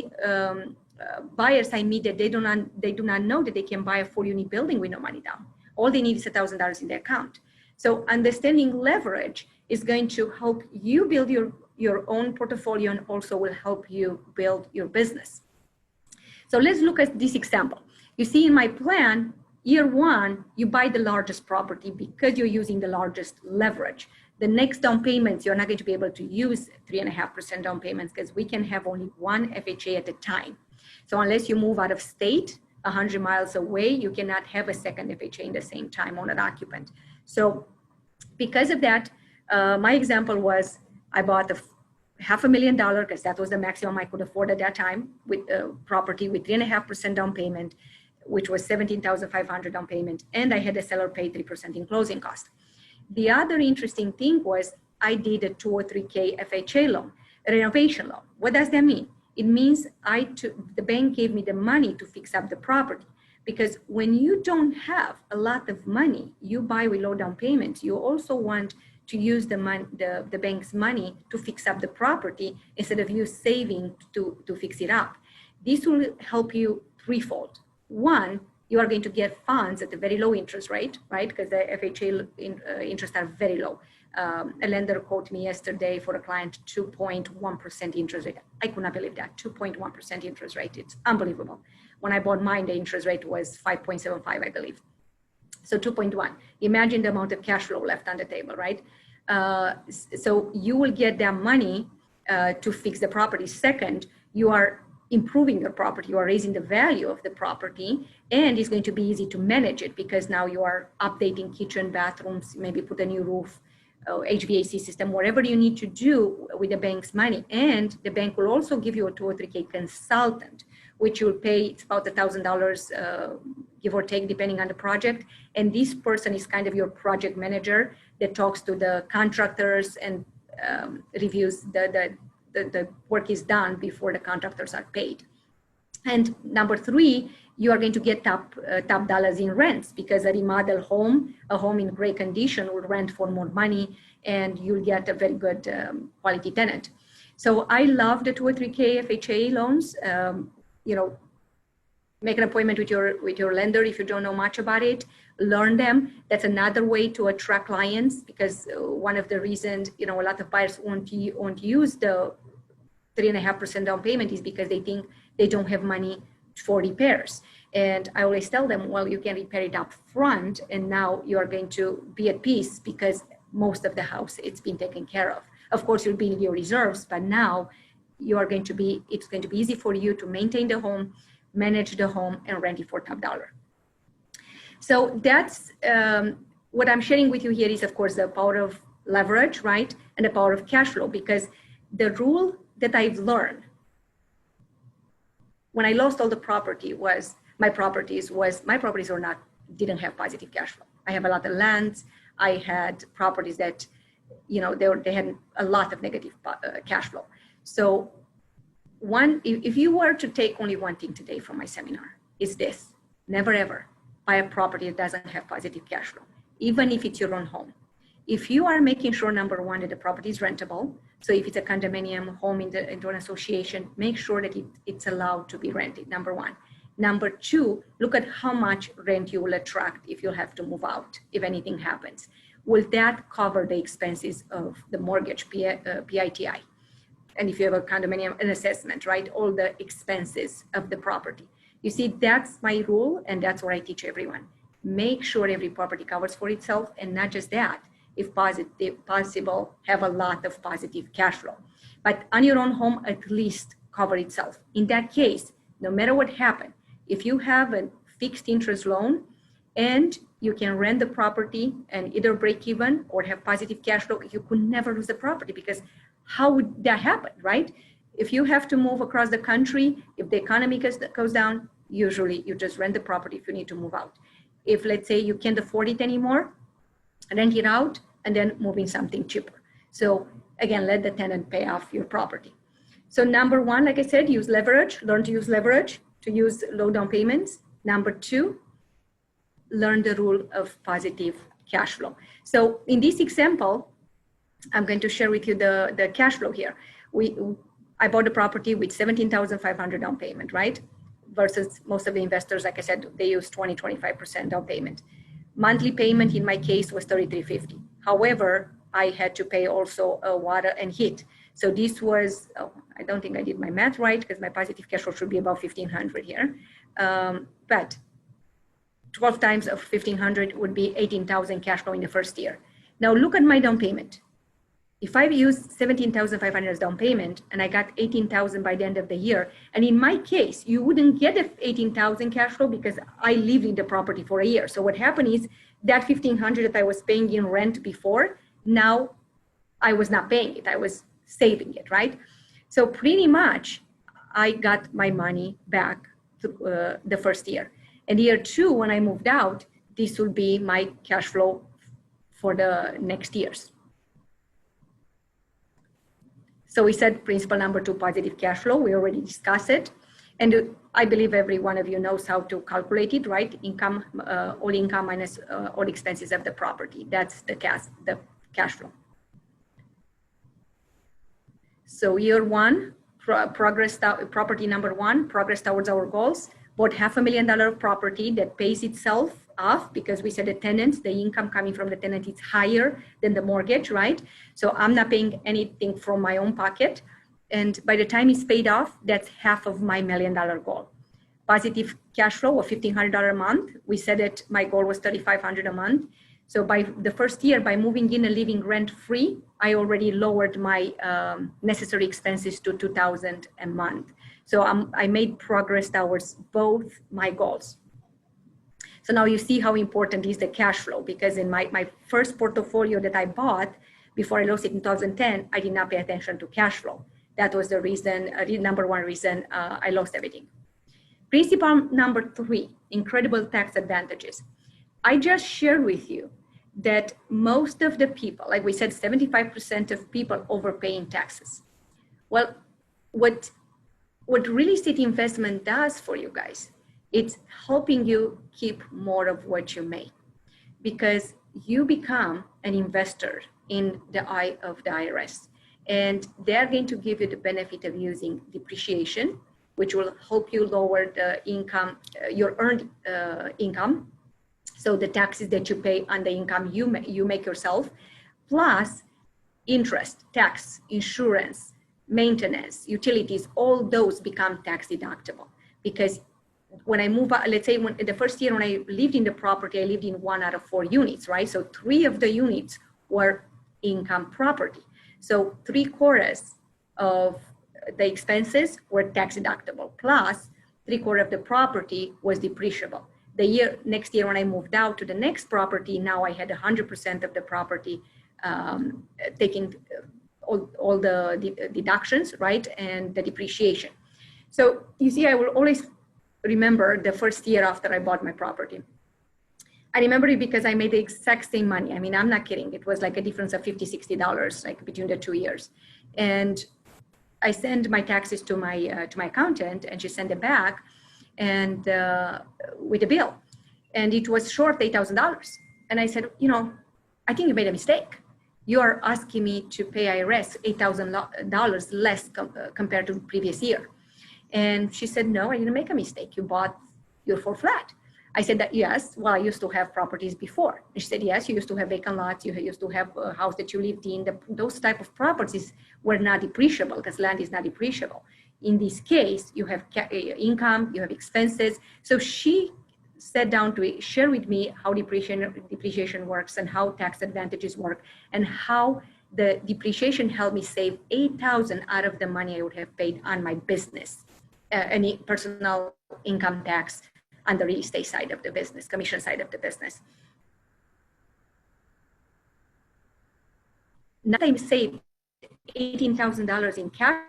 buyers I meet that they do not know that they can buy a 4-unit building with no money down. All they need is $1,000 in their account. So understanding leverage is going to help you build your own portfolio, and also will help you build your business. So let's look at this example. You see, in my plan, year 1, you buy the largest property because you're using the largest leverage. The next down payments, you're not going to be able to use 3.5% down payments, because we can have only one FHA at a time. So unless you move out of state, 100 miles away, you cannot have a second FHA in the same time on an occupant. So because of that, my example was I bought the $500,000, because that was the maximum I could afford at that time, with a property with 3.5% down payment, which was $17,500 down payment, and I had the seller pay 3% in closing cost. The other interesting thing was I did a 2 or 3K FHA loan, a renovation loan. What does that mean? It means the bank gave me the money to fix up the property, because when you don't have a lot of money, you buy with low down payments. You also want to use the bank's money to fix up the property instead of you saving to fix it up. This will help you threefold. One, you are going to get funds at a very low interest rate, right? Because the FHA interests are very low. A lender quoted me yesterday for a client 2.1% interest rate. I could not believe that, 2.1% interest rate. It's unbelievable. When I bought mine, the interest rate was 5.75, I believe. So 2.1. Imagine the amount of cash flow left on the table, right? So you will get that money to fix the property. Second, you are improving your property, you are raising the value of the property, and it's going to be easy to manage it, because now you are updating kitchen, bathrooms, maybe put a new roof, HVAC system, whatever you need to do with the bank's money. And the bank will also give you a 2 or 3K consultant, which you'll pay, it's about $1,000, give or take, depending on the project. And this person is kind of your project manager that talks to the contractors and reviews the work is done before the contractors are paid. And number three, you are going to get top dollars in rents, because a remodel home, a home in great condition, will rent for more money, and you'll get a very good quality tenant. So I love the 203K FHA loans. Make an appointment with your lender if you don't know much about it. Learn them. That's another way to attract clients, because one of the reasons a lot of buyers won't use the 3.5% down payment is because they think they don't have money for repairs. And I always tell them, well, you can repair it up front, and now you are going to be at peace because most of the house, it's been taken care of. Of course, you'll be in your reserves, but now it's going to be easy for you to maintain the home, manage the home, and rent it for top dollar. So that's what I'm sharing with you here is, of course, the power of leverage, right? And the power of cash flow, because the rule that I've learned when I lost all the property my properties didn't have positive cash flow. I have a lot of lands. I had properties that, they had a lot of negative cash flow. So if you were to take only one thing today from my seminar, is this: never ever buy a property that doesn't have positive cash flow, even if it's your own home. If you are making sure, number one, that the property is rentable, so if it's a condominium home into an association, make sure that it's allowed to be rented, number one. Number two, look at how much rent you will attract if you have to move out, if anything happens. Will that cover the expenses of the mortgage, PITI? And if you have a condominium, an assessment, right? All the expenses of the property. You see, that's my rule, and that's what I teach everyone. Make sure every property covers for itself, and not just that, if possible, have a lot of positive cash flow. But on your own home, at least cover itself. In that case, no matter what happened, if you have a fixed interest loan and you can rent the property and either break even or have positive cash flow, you could never lose the property, because how would that happen, right? If you have to move across the country, if the economy goes down, usually you just rent the property if you need to move out. If, let's say, you can't afford it anymore, rent it out and then move in something cheaper. So again, let the tenant pay off your property. So number one, like I said, use leverage, learn to use leverage, to use low down payments. Number two, learn the rule of positive cash flow. So in this example, I'm going to share with you the cash flow here. I bought a property with $17,500 down payment, right? Versus most of the investors, like I said, they use 25% down payment. Monthly payment in my case was $3,350. However, I had to pay also water and heat. So this was, I don't think I did my math right, because my positive cash flow should be about $1,500 here. But 12 times of $1,500 would be $18,000 cash flow in the first year. Now look at my down payment. If I used $17,500 as down payment and I got $18,000 by the end of the year, and in my case, you wouldn't get $18,000 cash flow because I lived in the property for a year. So what happened is that $1,500 that I was paying in rent before, now I was not paying it. I was saving it, right? So pretty much I got my money back to, the first year. And year two, when I moved out, this will be my cash flow for the next years. So we said principle number two, positive cash flow. We already discussed it. And I believe every one of you knows how to calculate it, right? Income, all income minus all expenses of the property. That's the cash flow. So year one, property number one, progress towards our goals. Bought $500,000 of property that pays itself off, because we said the tenants, the income coming from the tenant is higher than the mortgage, right? So I'm not paying anything from my own pocket. And by the time it's paid off, that's half of my $1 million goal. Positive cash flow of $1,500 a month. We said that my goal was $3,500 a month. So by the first year, by moving in and living rent-free, I already lowered my necessary expenses to $2,000 a month. So I made progress towards both my goals. So now you see how important is the cash flow, because in my first portfolio that I bought before I lost it in 2010, I did not pay attention to cash flow. That was the reason, number one reason I lost everything. Principle number three, incredible tax advantages. I just shared with you that most of the people, like we said, 75% of people overpaying taxes. Well, what what real estate investment does for you guys, it's helping you keep more of what you make, because you become an investor in the eye of the IRS. And they're going to give you the benefit of using depreciation, which will help you lower the income, your earned income. So the taxes that you pay on the income you make yourself, plus interest, tax, insurance, maintenance, utilities, all those become tax deductible. Because when I move out, let's say the first year when I lived in the property, I lived in 1 out of 4 units, right? So 3 of the units were income property. So 3/4 of the expenses were tax deductible, plus 3/4 of the property was depreciable. Next year when I moved out to the next property, now I had 100% of the property taking all the deductions, right? And the depreciation. So you see, I will always remember the first year after I bought my property. I remember it because I made the exact same money. I mean, I'm not kidding. It was like a difference of $50, $60, like between the 2 years. And I sent my taxes to my accountant, and she sent it back and with a bill. And it was short $8,000. And I said, I think you made a mistake. You are asking me to pay IRS $8,000 less compared to the previous year. And she said, no, I didn't make a mistake. You bought your 4 flat. I said that, yes, well, I used to have properties before. And she said, yes, you used to have vacant lots. You used to have a house that you lived in. Those type of properties were not depreciable because land is not depreciable. In this case, you have income, you have expenses. So she sat down to share with me how depreciation works and how tax advantages work and how the depreciation helped me save $8,000 out of the money I would have paid on my business, any personal income tax on the real estate side of the business, commission side of the business. Now I saved $18,000 in cash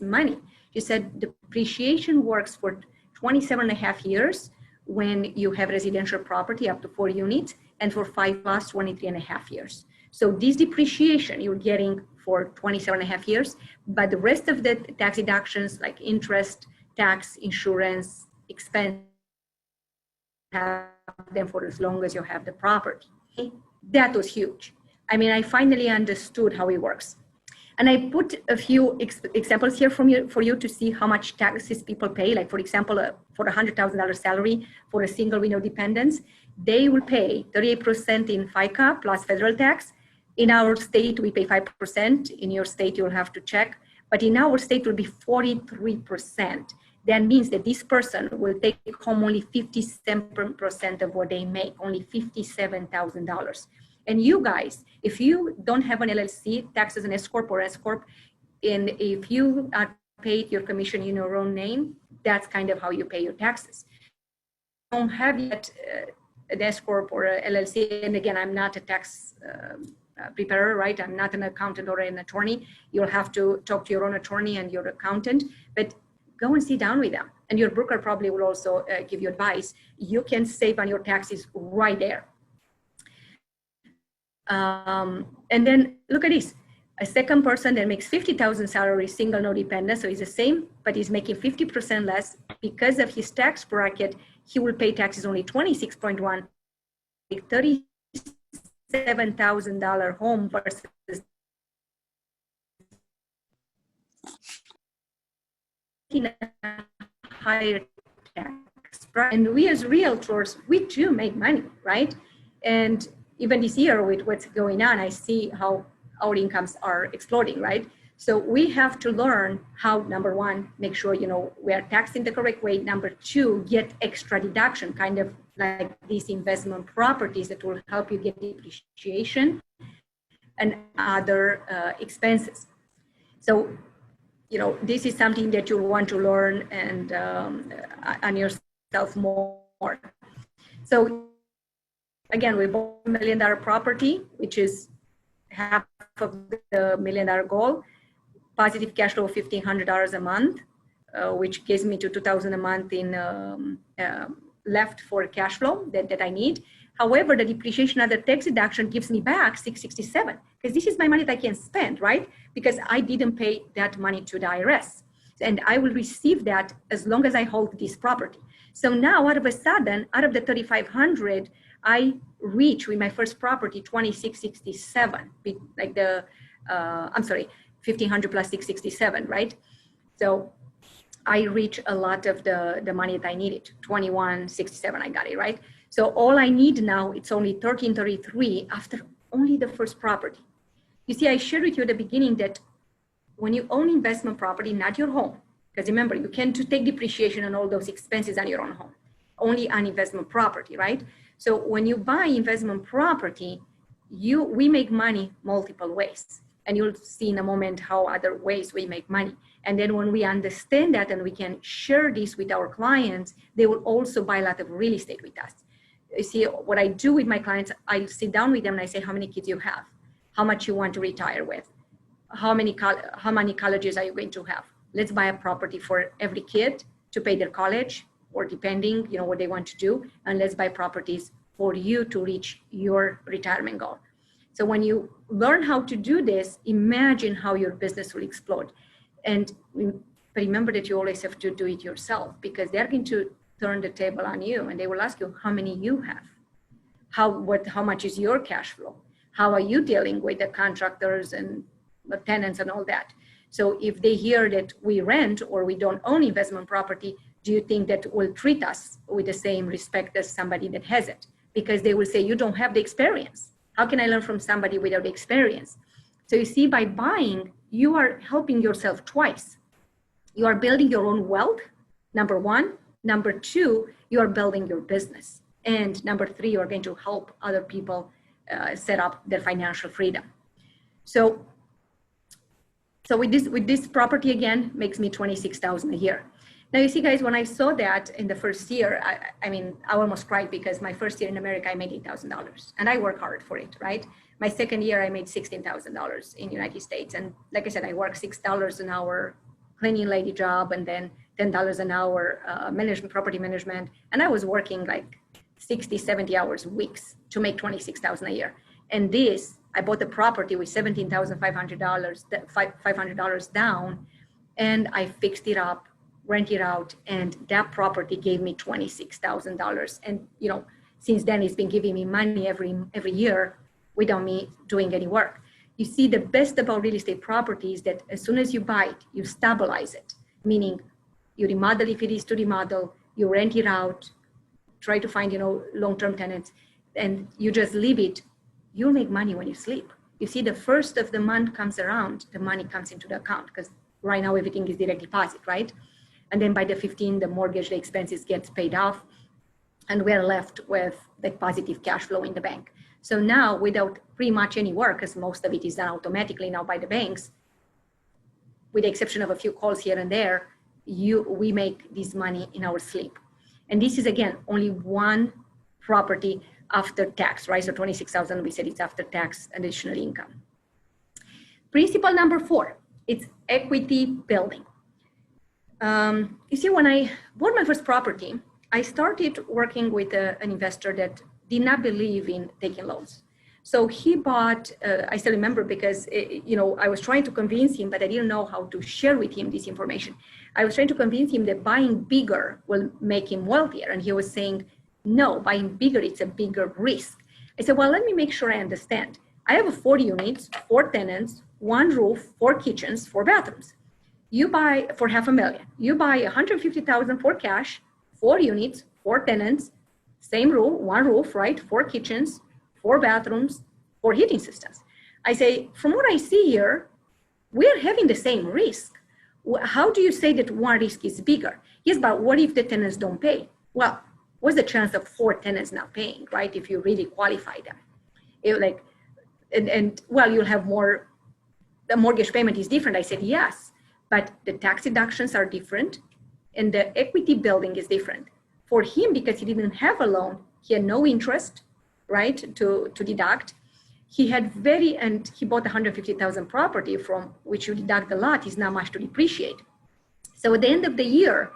money. She said depreciation works for 27 and a half years when you have residential property up to 4 units, and for 5 plus 23 and a half years. So this depreciation you're getting for 27 and a half years, but the rest of the tax deductions like interest, tax, insurance, expense, have them for as long as you have the property. That was huge. I mean, I finally understood how it works. And I put a few examples here for you to see how much taxes people pay. Like, for example, for a $100,000 salary for a single window dependents, they will pay 38% in FICA plus federal tax. In our state, we pay 5%. In your state, you'll have to check. But in our state, it will be 43%. That means that this person will take home only 57% of what they make, only $57,000. And you guys, if you don't have an LLC, taxed as an S-Corp or S-Corp, and if you are paid your commission in your own name, that's kind of how you pay your taxes. You don't have yet an S-Corp or a LLC, and again, I'm not a tax preparer, right? I'm not an accountant or an attorney. You'll have to talk to your own attorney and your accountant, but go and sit down with them. And your broker probably will also give you advice. You can save on your taxes right there. And then look at this, a second person that makes 50,000 salary, single, no dependent, so he's the same, but he's making 50% less. Because of his tax bracket, he will pay taxes only 26.1, $37,000 home versus higher tax bracket. And we as realtors, we too make money, right? And even this year with what's going on, I see how our incomes are exploding, right? So we have to learn how, number one, make sure, we are taxing the correct way. Number two, get extra deduction, kind of like these investment properties that will help you get depreciation and other expenses. So, this is something that you'll want to learn and on yourself more. So, again, we bought $1 million property, which is half of the $1 million goal. Positive cash flow of $1,500 a month, which gives me to $2,000 a month in left for cash flow that I need. However, the depreciation of the tax deduction gives me back 667 because this is my money that I can spend, right? Because I didn't pay that money to the IRS. And I will receive that as long as I hold this property. So now, out of a sudden, out of the 3,500, I reach with my first property 2,667, like the, 1,500 plus 667, right? So I reach a lot of the money that I needed, 2,167, I got it, right? So all I need now, it's only 1,333 after only the first property. You see, I shared with you at the beginning that when you own investment property, not your home, because remember, you can't take depreciation and all those expenses on your own home, only on investment property, right? So when you buy investment property, we make money multiple ways. And you'll see in a moment how other ways we make money. And then when we understand that and we can share this with our clients, they will also buy a lot of real estate with us. You see, what I do with my clients, I sit down with them and I say, how many kids you have? How much you want to retire with? How many colleges are you going to have? Let's buy a property for every kid to pay their college, or depending, what they want to do. And let's buy properties for you to reach your retirement goal. So when you learn how to do this, imagine how your business will explode. And remember that you always have to do it yourself, because they're going to turn the table on you and they will ask you how many you have. How much is your cash flow? How are you dealing with the contractors and the tenants and all that? So if they hear that we rent or we don't own investment property, do you think that will treat us with the same respect as somebody that has it? Because they will say, you don't have the experience. How can I learn from somebody without the experience? So you see, by buying, you are helping yourself twice. You are building your own wealth, number one. Number two, you are building your business. And number three, you are going to help other people set up their financial freedom. So with this property, again, makes me $26,000 a year. Now, you see, guys, when I saw that in the first year, I almost cried, because my first year in America, I made $8,000 and I work hard for it, right? My second year, I made $16,000 in the United States. And like I said, I work $6 an hour cleaning lady job, and then $10 an hour property management. And I was working like 60, 70 hours weeks to make $26,000 a year. And this, I bought the property with $17,500 down, and I fixed it up, rent it out, and that property gave me $26,000. And since then it's been giving me money every year without me doing any work. You see, the best about real estate property is that as soon as you buy it, you stabilize it, meaning you remodel if it is to remodel, you rent it out, try to find long-term tenants, and you just leave it. You'll make money when you sleep. You see, the first of the month comes around, the money comes into the account, because right now everything is direct deposit, right? And then by the 15th, the mortgage, the expenses gets paid off, and we're left with the positive cash flow in the bank. So now, without pretty much any work, because most of it is done automatically now by the banks, with the exception of a few calls here and there, we make this money in our sleep. And this is, again, only one property after tax, right? So 26,000, we said it's after tax additional income. Principle number 4, it's equity building. You see, when I bought my first property, I started working with an investor that did not believe in taking loans. So he bought, I still remember, because, I was trying to convince him, but I didn't know how to share with him this information. I was trying to convince him that buying bigger will make him wealthier. And he was saying, no, buying bigger, it's a bigger risk. I said, well, let me make sure I understand. I have 4 units, 4 tenants, 1 roof, 4 kitchens, 4 bathrooms. You buy for $500,000. You buy $150,000 for cash, 4 units, 4 tenants, same roof, 1 roof, right? 4 kitchens, 4 bathrooms, 4 heating systems. I say, from what I see here, we're having the same risk. How do you say that one risk is bigger? Yes, but what if the tenants don't pay? Well, what's the chance of 4 tenants not paying, right? If you really qualify them, you'll have more. The mortgage payment is different. I said yes, but the tax deductions are different, and the equity building is different. For him, because he didn't have a loan, he had no interest, right, to deduct. He bought $150,000 property from which you deduct a lot is not much to depreciate. So at the end of the year,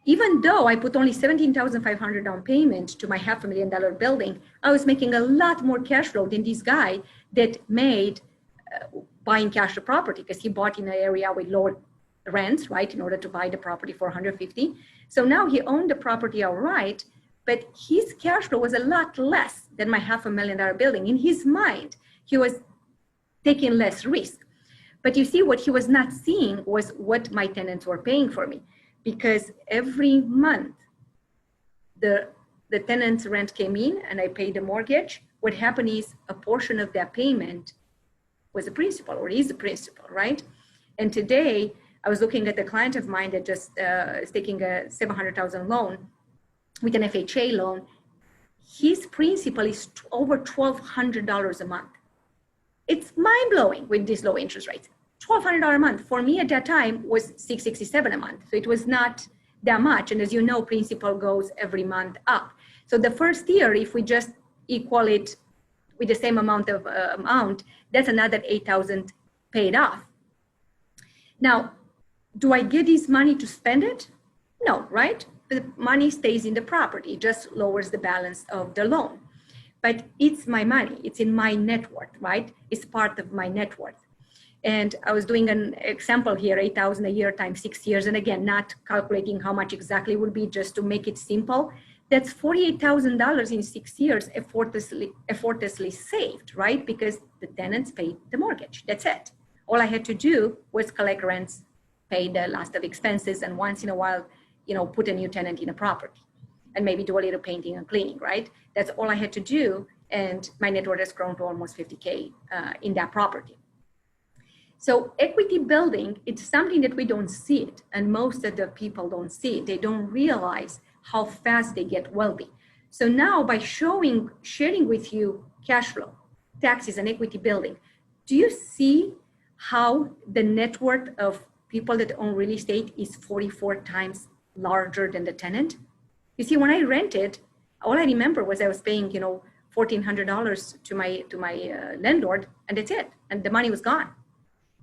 even though I put only $17,500 down payment to my $500,000 building, I was making a lot more cash flow than this guy that made buying cash the property, because he bought in an area with lower rents, right, in order to buy the property for $150,000. So now he owned the property outright, but his cash flow was a lot less than my $500,000 building. In his mind, he was taking less risk. But you see, what he was not seeing was what my tenants were paying for me, because every month the tenant's rent came in and I paid the mortgage. What happened is a portion of that payment was a principal, or is a principal, right? And today I was looking at a client of mine that just is taking a $700,000 loan with an FHA loan. His principal is over $1,200 a month. It's mind-blowing with these low interest rates. $1,200 a month for me at that time was $667 a month. So it was not that much. And as you know, principal goes every month up. So the first year, if we just equal it with the same amount of that's another $8,000 paid off. Now, do I get this money to spend it? No, right? The money stays in the property, it just lowers the balance of the loan. But it's my money, it's in my net worth, right? It's part of my net worth. And I was doing an example here, 8,000 a year times 6 years. And again, not calculating how much exactly would be, just to make it simple. That's $48,000 in 6 years effortlessly saved, right? Because the tenants paid the mortgage, that's it. All I had to do was collect rents, pay the last of expenses, and once in a while, put a new tenant in a property and maybe do a little painting and cleaning, right? That's all I had to do. And my net worth has grown to almost 50K in that property. So equity building, it's something that we don't see it. And most of the people don't see it. They don't realize how fast they get wealthy. So now by sharing with you cash flow, taxes, and equity building, do you see how the net worth of people that own real estate is 44 times larger than the tenant? You see, when I rented, all I remember was I was paying, $1,400 to my landlord, and that's it. And the money was gone.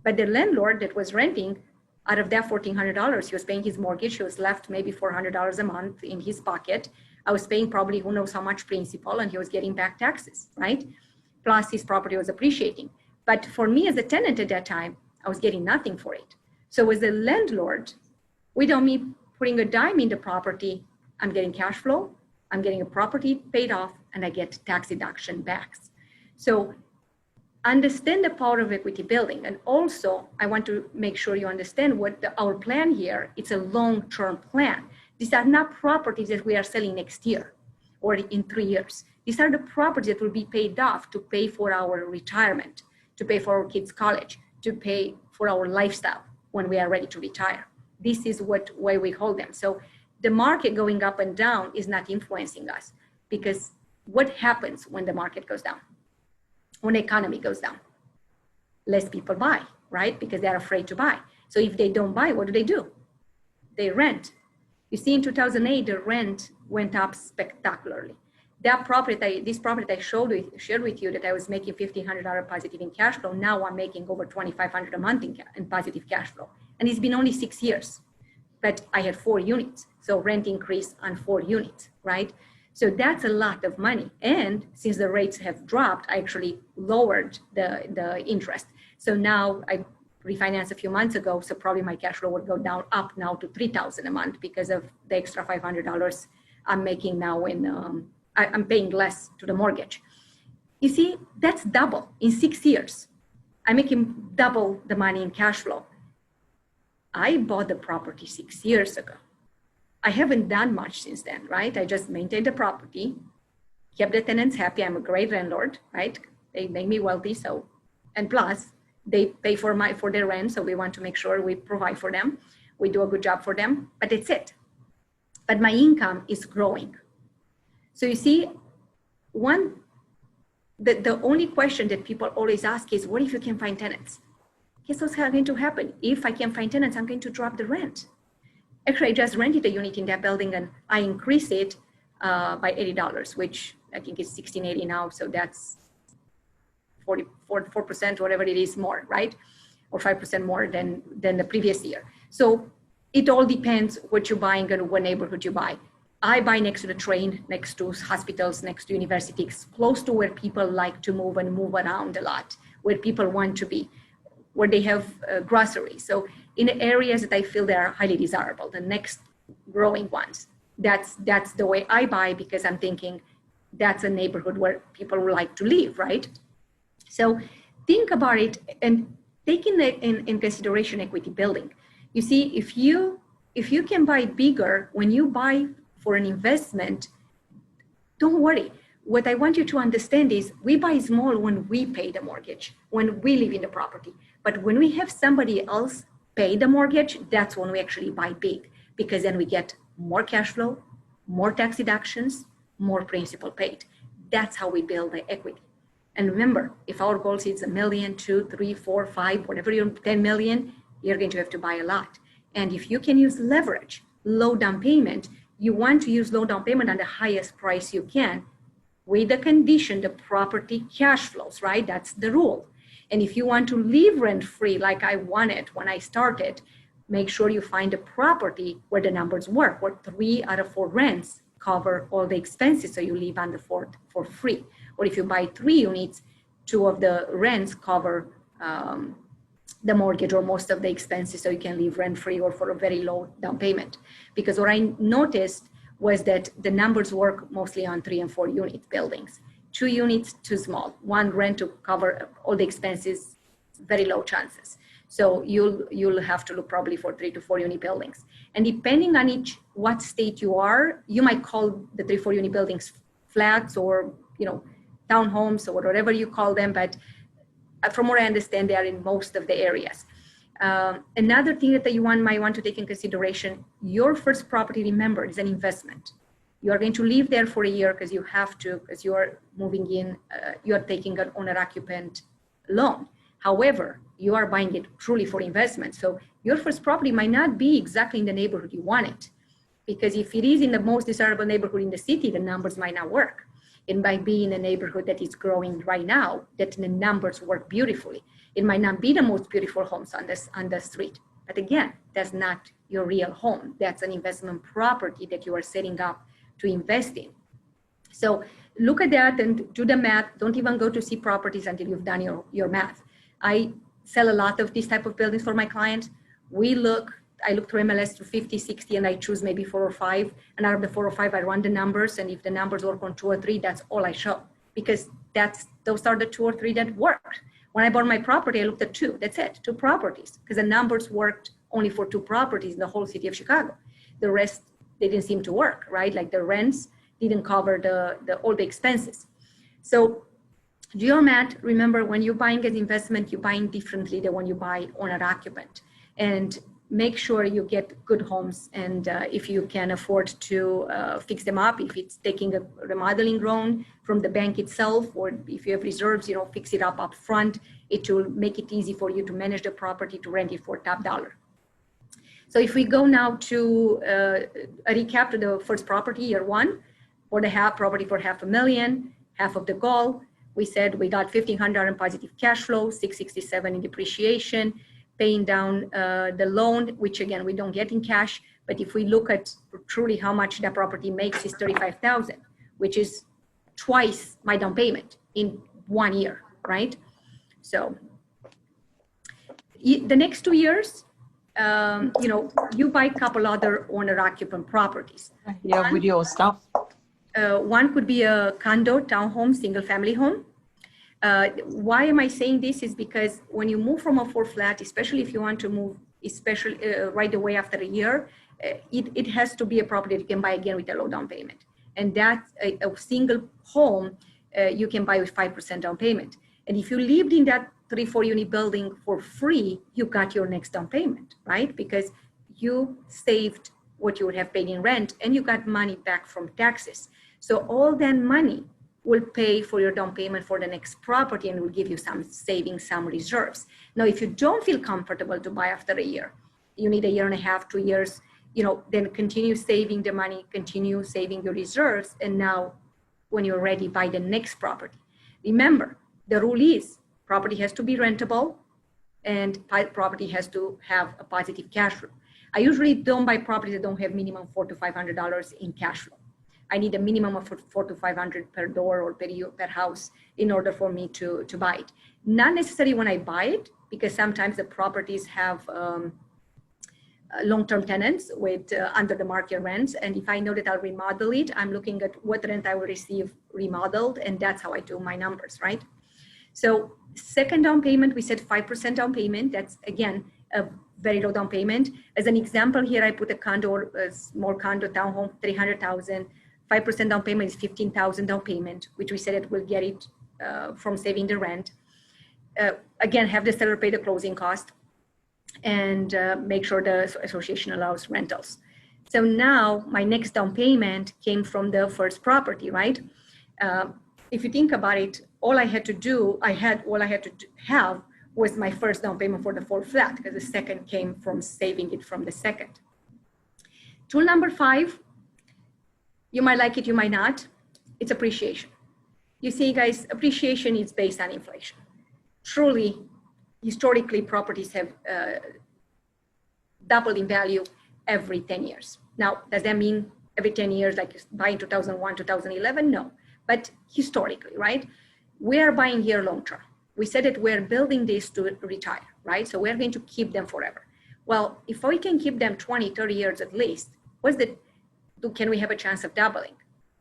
But the landlord that was renting, out of that $1,400, he was paying his mortgage. He was left maybe $400 a month in his pocket. I was paying probably who knows how much principal, and he was getting back taxes, right? Plus his property was appreciating. But for me as a tenant at that time, I was getting nothing for it. So as a landlord, without me putting a dime in the property, I'm getting cash flow, I'm getting a property paid off, and I get tax deduction backs. So understand the power of equity building. And also, I want to make sure you understand what our plan here, it's a long-term plan. These are not properties that we are selling next year or in 3 years. These are the properties that will be paid off to pay for our retirement, to pay for our kids' college, to pay for our lifestyle when we are ready to retire. This is why we hold them. So the market going up and down is not influencing us, because what happens when the market goes down? When the economy goes down? Less people buy, right? Because they're afraid to buy. So if they don't buy, what do? They rent. You see, in 2008, the rent went up spectacularly. This property I shared with you that I was making $1,500 positive in cash flow, now I'm making over $2,500 a month in positive cash flow. And it's been only 6 years, but I had 4 units. So rent increased on 4 units, right? So that's a lot of money. And since the rates have dropped, I actually lowered the interest. So now I refinanced a few months ago, so probably my cash flow would go up now to $3,000 a month because of the extra $500 I'm making now I'm paying less to the mortgage. You see, that's double in 6 years. I'm making double the money in cash flow. I bought the property 6 years ago. I haven't done much since then, right? I just maintained the property, kept the tenants happy. I'm a great landlord, right? They make me wealthy, and plus they pay for their rent, so we want to make sure we provide for them. We do a good job for them, but that's it. But my income is growing. So you see, the only question that people always ask is, what if you can find tenants? Guess what's going to happen? If I can find tenants, I'm going to drop the rent. Actually, I just rented a unit in that building and I increased it by $80, which I think is $1,680 now. So that's 4%, whatever it is more, right? Or 5% more than the previous year. So it all depends what you're buying and what neighborhood you buy. I buy next to the train, next to hospitals, next to universities, close to where people like to move and move around a lot, where people want to be, where they have groceries. So in areas that I feel they are highly desirable, the next growing ones, that's the way I buy, because I'm thinking that's a neighborhood where people would like to live, right? So think about it and take in consideration equity building. You see, if you can buy bigger when you buy for an investment, don't worry. What I want you to understand is we buy small when we pay the mortgage, when we live in the property. But when we have somebody else pay the mortgage, that's when we actually buy big, because then we get more cash flow, more tax deductions, more principal paid. That's how we build the equity. And remember, if our goal is $1 million, 2, 3, 4, 5, whatever you're 10 million, you're going to have to buy a lot. And if you can use leverage, low down payment, you want to use low down payment on the highest price you can, with the condition the property cash flows, right? That's the rule. And if you want to live rent free like I wanted when I started, make sure you find a property where the numbers work, where 3 out of 4 rents cover all the expenses, so you live on the 4th for free. Or if you buy 3 units, 2 of the rents cover the mortgage or most of the expenses, so you can live rent free or for a very low down payment. Because what I noticed was that the numbers work mostly on 3 and 4 unit buildings. 2 units, too small. 1 rent to cover all the expenses, very low chances. So you'll have to look probably for 3 to 4 unit buildings. And depending on what state you are, you might call the 3, 4 unit buildings flats or townhomes or whatever you call them. But from what I understand, they are in most of the areas. Another thing that you might want to take in consideration, your first property, remember, is an investment. You are going to live there for a year because you have to, because you are moving in, you are taking an owner-occupant loan. However, you are buying it truly for investment. So your first property might not be exactly in the neighborhood you want it. Because if it is in the most desirable neighborhood in the city, the numbers might not work. It might be in a neighborhood that is growing right now, that the numbers work beautifully. It might not be the most beautiful homes on the street. But again, that's not your real home. That's an investment property that you are setting up to invest in. So look at that and do the math. Don't even go to see properties until you've done your math. I sell a lot of these type of buildings for my clients. I look through MLS to 50, 60, and I choose maybe 4 or 5. And out of the 4 or 5, I run the numbers. And if the numbers work on 2 or 3, that's all I show. Because those are the 2 or 3 that worked. When I bought my property, I looked at 2. That's it, 2 properties. Because the numbers worked only for 2 properties in the whole city of Chicago. The rest, they didn't seem to work, right? Like the rents didn't cover all the expenses. So do your math. Remember, when you're buying an investment, you're buying differently than when you buy owner-occupant. And make sure you get good homes. And if you can afford to fix them up, if it's taking a remodeling loan from the bank itself, or if you have reserves, fix it up front, it will make it easy for you to manage the property, to rent it for top dollar. So if we go now to a recap to the first property, year 1, for the property for $500,000, half of the goal. We said we got $1,500 in positive cash flow, $667 in depreciation, paying down the loan, which again, we don't get in cash. But if we look at truly how much that property makes, is $35,000, which is twice my down payment in 1 year, right? So the next 2 years, you buy a couple other owner-occupant properties.
Yeah, video stuff.
One could be a condo, townhome, single-family home. Why am I saying this is because when you move from a 4 flat, especially if you want to move, especially right away after a year, it has to be a property that you can buy again with a low down payment. And that's a single home you can buy with 5% down payment. And if you lived in that 3-4 unit building for free, you got your next down payment, right? Because you saved what you would have paid in rent and you got money back from taxes. So all that money will pay for your down payment for the next property and will give you some savings, some reserves. Now, if you don't feel comfortable to buy after a year, you need 1.5 years, 2 years, then continue saving the money, continue saving your reserves. And now when you're ready, buy the next property. Remember, the rule is property has to be rentable and property has to have a positive cash flow. I usually don't buy properties that don't have minimum $400 to $500 in cash flow. I need a minimum of $400 to $500 per door or per house in order for me to buy it. Not necessarily when I buy it, because sometimes the properties have long-term tenants with under the market rents. And if I know that I'll remodel it, I'm looking at what rent I will receive remodeled, and that's how I do my numbers, right? So second down payment, we said 5% down payment. That's, again, a very low down payment. As an example here, I put a condo, a small condo townhome, $300,000. 5% down payment is $15,000 down payment, which we said it will get it from saving the rent. Again, have the seller pay the closing cost and make sure the association allows rentals. So now my next down payment came from the first property, right? If you think about it, all I had to have was my first down payment for the full flat, because the second came from saving it from the second. Tool number 5, you might like it, you might not. It's appreciation. You see, guys, appreciation is based on inflation. Truly, historically, properties have doubled in value every 10 years. Now, does that mean every 10 years, like buying 2001, 2011? No, but historically, right? We are buying here long-term. We said that we're building this to retire, right? So we're going to keep them forever. Well, if we can keep them 20, 30 years at least, can we have a chance of doubling?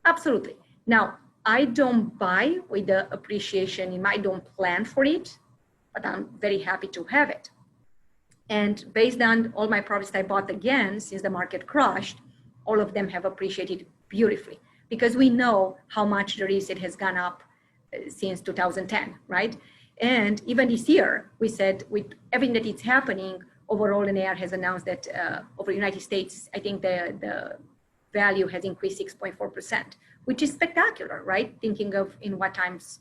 Absolutely. Now, I don't buy with the appreciation, I don't plan for it, but I'm very happy to have it. And based on all my properties I bought again, since the market crashed, all of them have appreciated beautifully, because we know how much the real estate has gone up since 2010, right? And even this year, we said with everything that is happening, overall, NAR has announced that over the United States, I think the value has increased 6.4%, which is spectacular, right? Thinking of in what times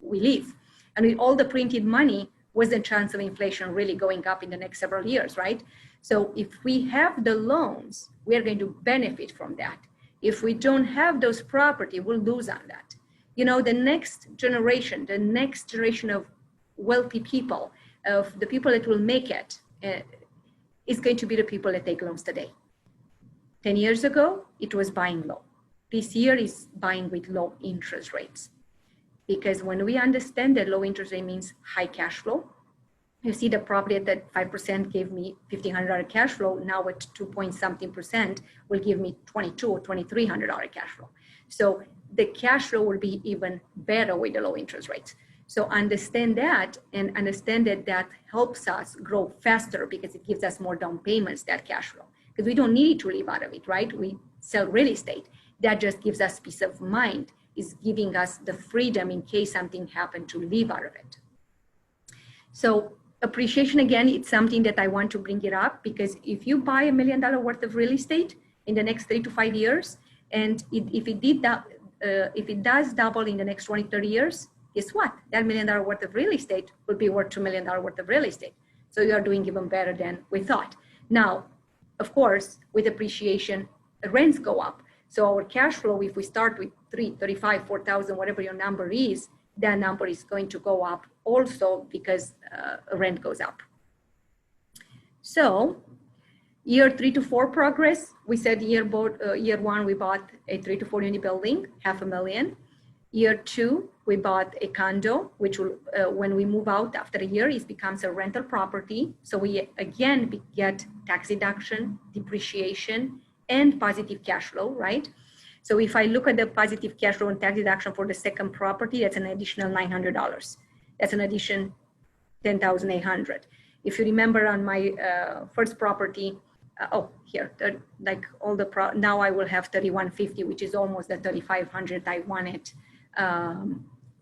we live. And with all the printed money, was the chance of inflation really going up in the next several years, right? So if we have the loans, we are going to benefit from that. If we don't have those property, we'll lose on that. You know, the next generation of wealthy people, of the people that will make it, is going to be the people that take loans today. 10 years ago, it was buying low. This year is buying with low interest rates. Because when we understand that low interest rate means high cash flow, you see the property that 5% gave me $1,500 cash flow, now at 2.something% will give me $2,200 or $2,300 cash flow. So the cash flow will be even better with the low interest rates. So understand that, and understand that that helps us grow faster because it gives us more down payments, that cash flow. Because we don't need to live out of it, right? We sell real estate. That just gives us peace of mind, is giving us the freedom in case something happened to live out of it. So appreciation, again, it's something that I want to bring it up, because if you buy $1 million worth of real estate in the next 3 to 5 years, and if it does double in the next 20, 30 years, guess what? That $1 million worth of real estate will be worth $2 million worth of real estate. So you are doing even better than we thought. Now, of course, with appreciation, rents go up. So our cash flow, if we start with 35, 4,000, whatever your number is, that number is going to go up also because rent goes up. So year 3 to 4 progress, we said year 1, we bought a 3 to 4 unit building, $500,000. Year 2, we bought a condo, which will, when we move out after a year, it becomes a rental property. So we again get tax deduction, depreciation, and positive cash flow, right? So if I look at the positive cash flow and tax deduction for the second property, that's an additional $900. That's an addition $10,800. If you remember on my first property, now I will have $3,150, which is almost the $3,500 I wanted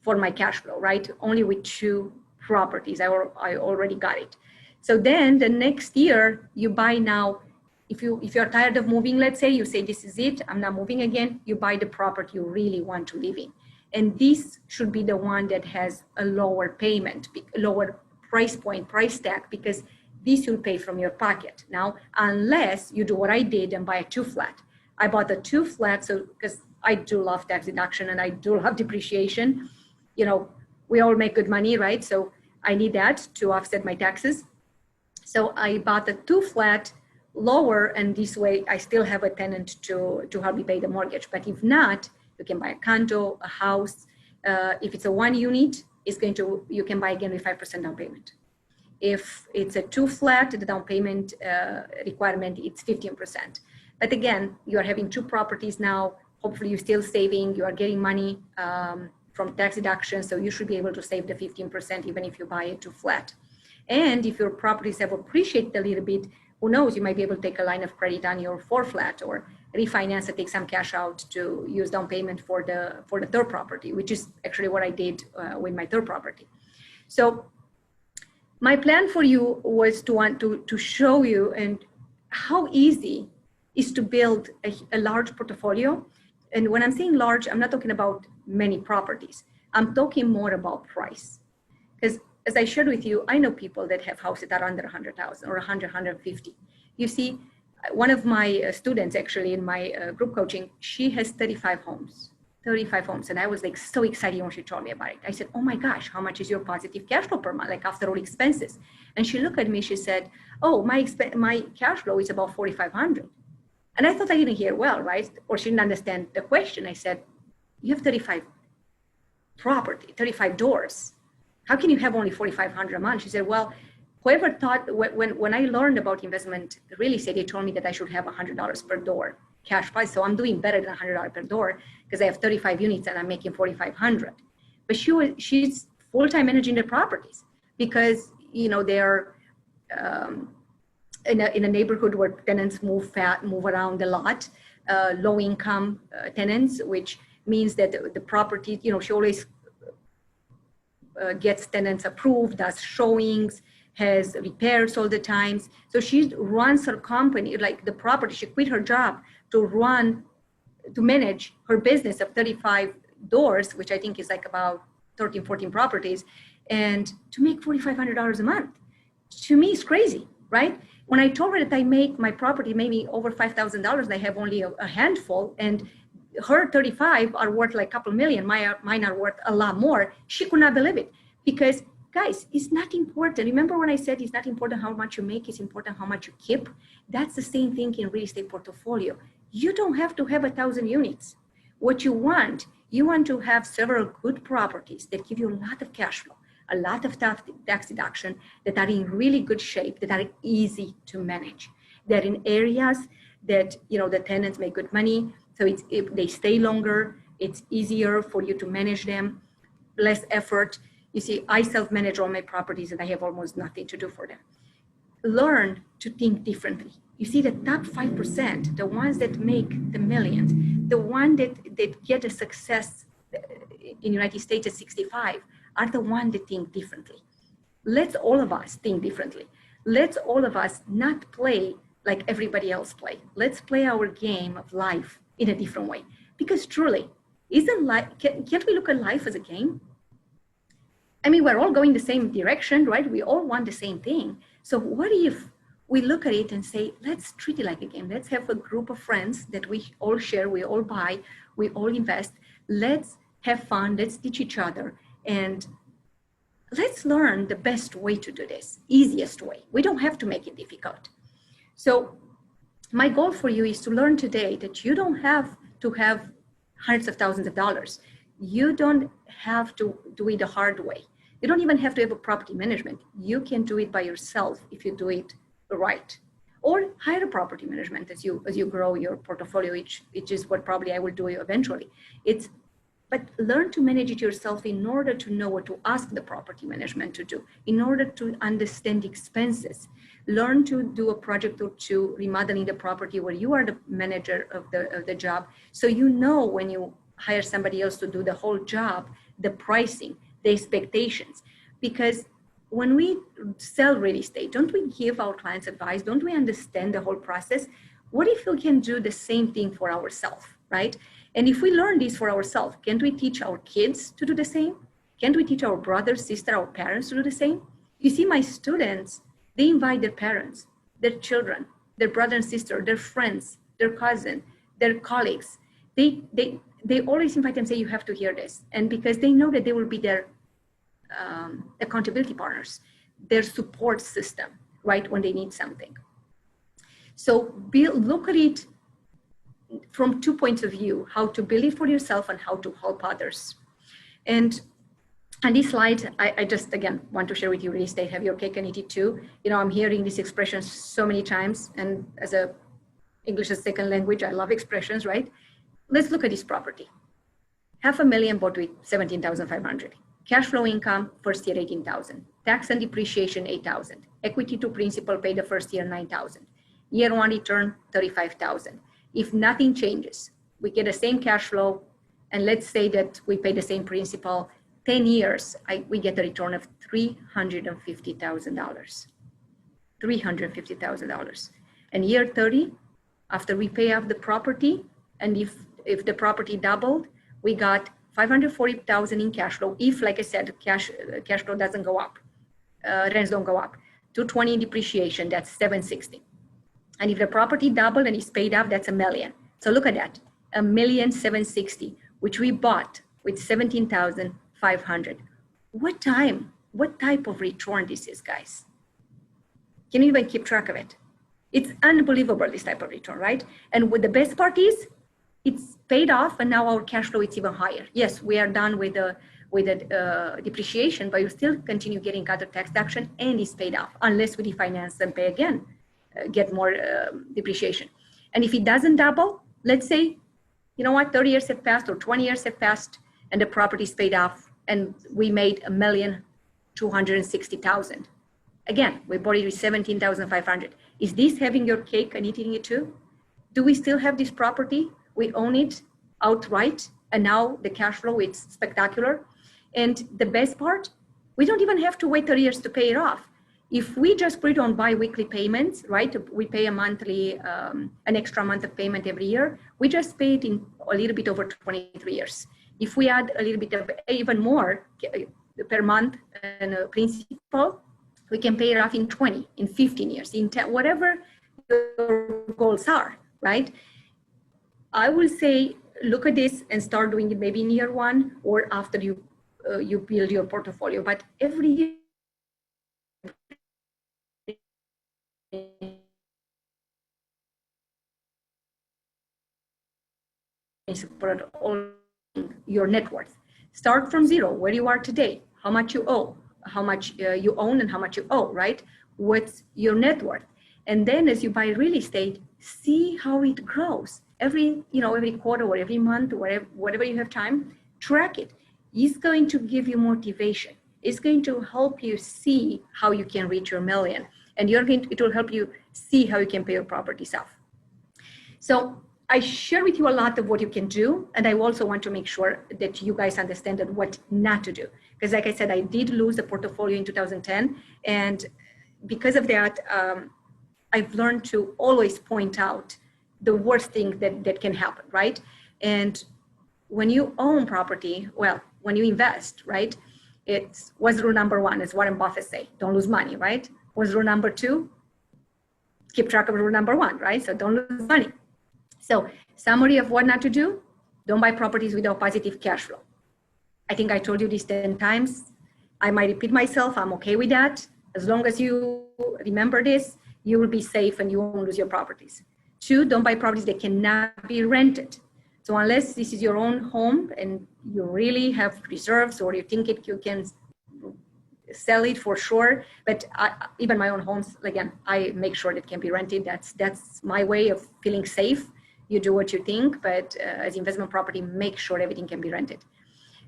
for my cash flow, right? Only with 2 properties, I already got it. So then the next year you buy now. If you're tired of moving, let's say, you say, this is it, I'm not moving again, you buy the property you really want to live in. And this should be the one that has a lower payment, lower price point, price tag, because this you'll pay from your pocket. Now, unless you do what I did and buy a 2-flat. I bought a 2-flat, so because I do love tax deduction and I do love depreciation. You know, we all make good money, right? So I need that to offset my taxes. So I bought a 2-flat lower, and this way I still have a tenant to help me pay the mortgage. But if not, you can buy a condo, a house. If it's a 1 unit, you can buy again with 5% down payment. If it's a 2 flat, the down payment requirement, it's 15%. But again, you are having 2 properties now. Hopefully you're still saving, you are getting money from tax deduction. So you should be able to save the 15% even if you buy a 2 flat. And if your properties have appreciated a little bit, who knows, you might be able to take a line of credit on your 4 flat or refinance and take some cash out to use down payment for the 3rd property, which is actually what I did with my 3rd property. So my plan for you was to show you and how easy is to build a large portfolio. And when I'm saying large, I'm not talking about many properties. I'm talking more about price. Because as I shared with you, I know people that have houses that are under 100,000 or 100, 150. You see, one of my students actually in my group coaching, she has 35 homes. And I was like so excited when she told me about it. I said, oh my gosh, how much is your positive cash flow per month, like after all expenses? And she looked at me, she said, oh, my cash flow is about 4,500. And I thought I didn't hear well, right? Or she didn't understand the question. I said, you have 35 doors. How can you have only 4,500 a month? She said, well, whoever thought, when I learned about investment real estate, they told me that I should have $100 per door cash price. So I'm doing better than $100 per door because I have 35 units and I'm making 4,500. But she's full-time managing the properties because, they're in a neighborhood where tenants move around a lot, low income tenants, which means that the property, she always gets tenants approved, does showings, has repairs all the times. So she runs her company, like the property, she quit her job to manage her business of 35 doors, which I think is like about 13, 14 properties, and to make $4,500 a month. To me, it's crazy, right? When I told her that I make my property maybe over $5,000, and I have only a handful, and her 35 are worth like a couple million, mine are worth a lot more, she could not believe it. Because guys, it's not important. Remember when I said it's not important how much you make, it's important how much you keep? That's the same thing in real estate portfolio. You don't have to have 1,000 units. What you want to have several good properties that give you a lot of cash flow, a lot of tax deduction, that are in really good shape, that are easy to manage. They're in areas that, the tenants make good money. So if they stay longer, it's easier for you to manage them, less effort. You see, I self-manage all my properties and I have almost nothing to do for them. Learn to think differently. You see, the top 5%, the ones that make the millions, the one that get a success in the United States at 65 are the ones that think differently. Let's all of us think differently. Let's all of us not play like everybody else play. Let's play our game of life in a different way. Because truly, can't we look at life as a game? I mean, we're all going the same direction, right? We all want the same thing. So what if we look at it and say, let's treat it like a game. Let's have a group of friends that we all share, we all buy, we all invest. Let's have fun, let's teach each other. And let's learn the best way to do this, easiest way. We don't have to make it difficult. So my goal for you is to learn today that you don't have to have hundreds of thousands of dollars. You don't have to do it the hard way. You don't even have to have a property management. You can do it by yourself if you do it right. Or hire a property management as you grow your portfolio, which is what probably I will do eventually. But learn to manage it yourself in order to know what to ask the property management to do, in order to understand expenses. Learn to do a project or two remodeling the property where you are the manager of the job. So you know when you hire somebody else to do the whole job, the pricing, the expectations. Because when we sell real estate, don't we give our clients advice? Don't we understand the whole process? What if we can do the same thing for ourselves, right? And if we learn this for ourselves, can't we teach our kids to do the same? Can't we teach our brothers, sisters, our parents to do the same? You see, my students, they invite their parents, their children, their brother and sister, their friends, their cousin, their colleagues. They always invite them and say, you have to hear this. And because they know that they will be their accountability partners, their support system, right, when they need something. So look at it from 2 points of view, how to build it for yourself and how to help others. And on this slide, I just, again, want to share with you, real estate, have your cake and eat it too. I'm hearing this expression so many times, and as a English as second language, I love expressions, right? Let's look at this property. $500,000 bought with $17,500. Cash flow income, first year, $18,000. Tax and depreciation, $8,000. Equity to principal paid the first year, $9,000. Year one return, $35,000. If nothing changes, we get the same cash flow, and let's say that we pay the same principal, 10 years, we get a return of $350,000. $350,000. And year 30, after we pay off the property, and if the property doubled, we got $540,000 in cash flow. If, like I said, cash flow doesn't go up, rents don't go up. $220 in depreciation, that's $760. And if the property doubled and is paid off, that's $1 million. So look at that, $1,760,000, which we bought with $17,500. What type of return this is, guys? Can you even keep track of it? It's unbelievable, this type of return, right? And what the best part is, it's paid off, and now our cash flow is even higher. Yes, we are done with the depreciation, but you still continue getting other tax deduction, and it's paid off unless we refinance and pay again, get more depreciation. And if it doesn't double, let's say, 30 years have passed or 20 years have passed, and the property is paid off, and we made $1,260,000. Again, we bought it with $17,500. Is this having your cake and eating it too? Do we still have this property? We own it outright, and now the cash flow is spectacular. And the best part, we don't even have to wait 30 years to pay it off. If we just put it on bi-weekly payments, right? We pay a monthly, an extra month of payment every year. We just pay it in a little bit over 23 years. If we add a little bit of even more per month and principal, we can pay it off in 20, in 15 years, in 10, whatever your goals are, right? I will say, look at this and start doing it maybe in year one or after you build your portfolio. But every year, support all your net worth. Start from zero, where you are today, how much you owe, how much you own and how much you owe, right? What's your net worth? And then as you buy real estate, see how it grows. Every quarter or every month or whatever you have time, track it. It's going to give you motivation. It's going to help you see how you can reach your million. And it will help you see how you can pay your properties off. So I share with you a lot of what you can do. And I also want to make sure that you guys understand that what not to do. Because like I said, I did lose the portfolio in 2010. And because of that, I've learned to always point out the worst thing that can happen, right? And when you own property, well, when you invest, right? What's rule number one, as Warren Buffett say, don't lose money, right? What's rule number two? Keep track of rule number one, right? So don't lose money. So summary of what not to do, don't buy properties without positive cash flow. I think I told you this 10 times. I might repeat myself, I'm okay with that. As long as you remember this, you will be safe and you won't lose your properties. 2, don't buy properties that cannot be rented. So unless this is your own home and you really have reserves or you think you can sell it for sure, but even my own homes, again, I make sure that can be rented. That's my way of feeling safe. You do what you think, but as investment property, make sure everything can be rented.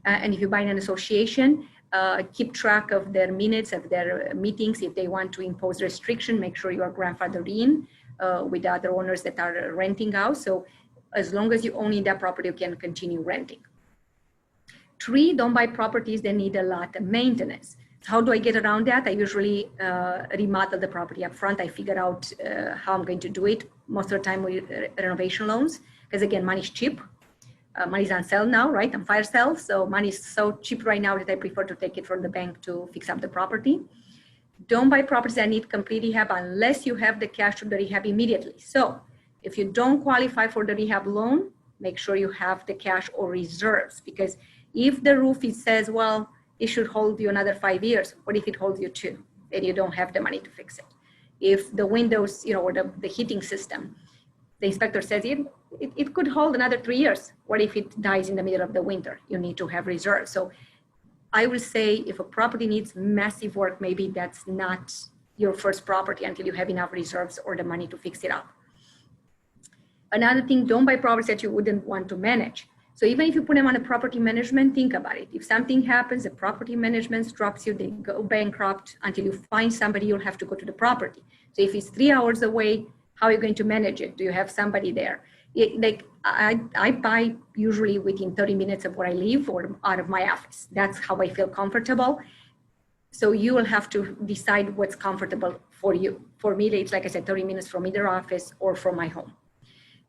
And if you buy in an association, keep track of their minutes of their meetings. If they want to impose restriction, make sure you are grandfathered in with the other owners that are renting out. So as long as you own that property, you can continue renting. 3, don't buy properties that need a lot of maintenance. How do I get around that? I usually remodel the property up front. I figure out how I'm going to do it, most of the time with renovation loans, because again, money's cheap. Money's on sale now, right? On fire sale. So money is so cheap right now that I prefer to take it from the bank to fix up the property. Don't buy properties that need complete rehab unless you have the cash to the rehab immediately. So if you don't qualify for the rehab loan, make sure you have the cash or reserves, because if the roof, it says, well, it should hold you another 5 years. What if it holds you 2? Then you don't have the money to fix it. If the windows, or the heating system, the inspector says it could hold another 3 years. What if it dies in the middle of the winter? You need to have reserves. So I will say if a property needs massive work, maybe that's not your first property until you have enough reserves or the money to fix it up. Another thing, don't buy properties that you wouldn't want to manage. So even if you put them on a property management, think about it. If something happens, the property management drops you, they go bankrupt. Until you find somebody, you'll have to go to the property. So if it's 3 hours away, how are you going to manage it? Do you have somebody there? I buy usually within 30 minutes of where I live or out of my office. That's how I feel comfortable. So you will have to decide what's comfortable for you. For me, it's like I said, 30 minutes from either office or from my home.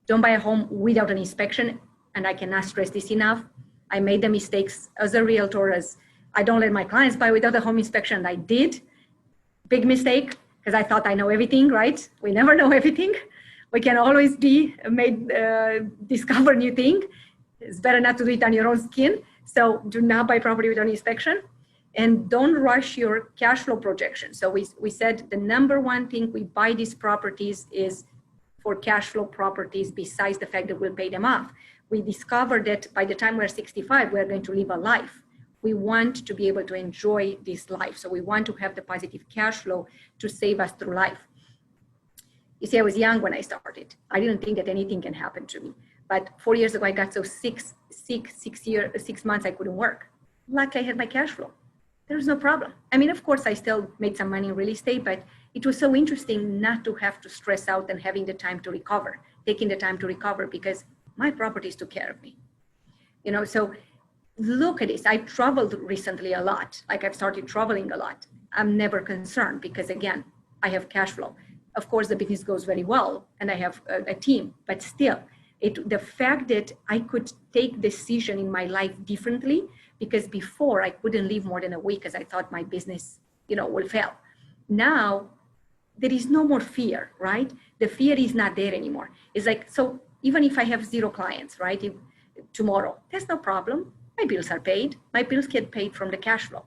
Don't buy a home without an inspection. And I cannot stress this enough. I made the mistakes as a realtor, as I don't let my clients buy without a home inspection. And I did. Big mistake, because I thought I know everything, right? We never know everything. We can always be made, discover new thing. It's better not to do it on your own skin. So do not buy property without an inspection. And don't rush your cash flow projection. So we said the number one thing we buy these properties is for cash flow properties, besides the fact that we'll pay them off. We discovered that by the time we're 65, we're going to live a life. We want to be able to enjoy this life. So we want to have the positive cash flow to save us through life. You see, I was young when I started. I didn't think that anything can happen to me. But 4 years ago, I got so sick, 6 months I couldn't work. Luckily, I had my cash flow. There was no problem. I mean, of course, I still made some money in real estate, but it was so interesting not to have to stress out and having the time to recover, taking the time to recover, because my properties took care of me. So look at this. I traveled recently a lot. Like I've started traveling a lot. I'm never concerned because, again, I have cash flow. Of course, the business goes very well and I have a team, but still, the fact that I could take decision in my life differently, because before I couldn't live more than a week because I thought my business, will fail. Now, there is no more fear, right? The fear is not there anymore. It's like, so even if I have 0 clients, right, tomorrow, that's no problem. My bills are paid. My bills get paid from the cash flow.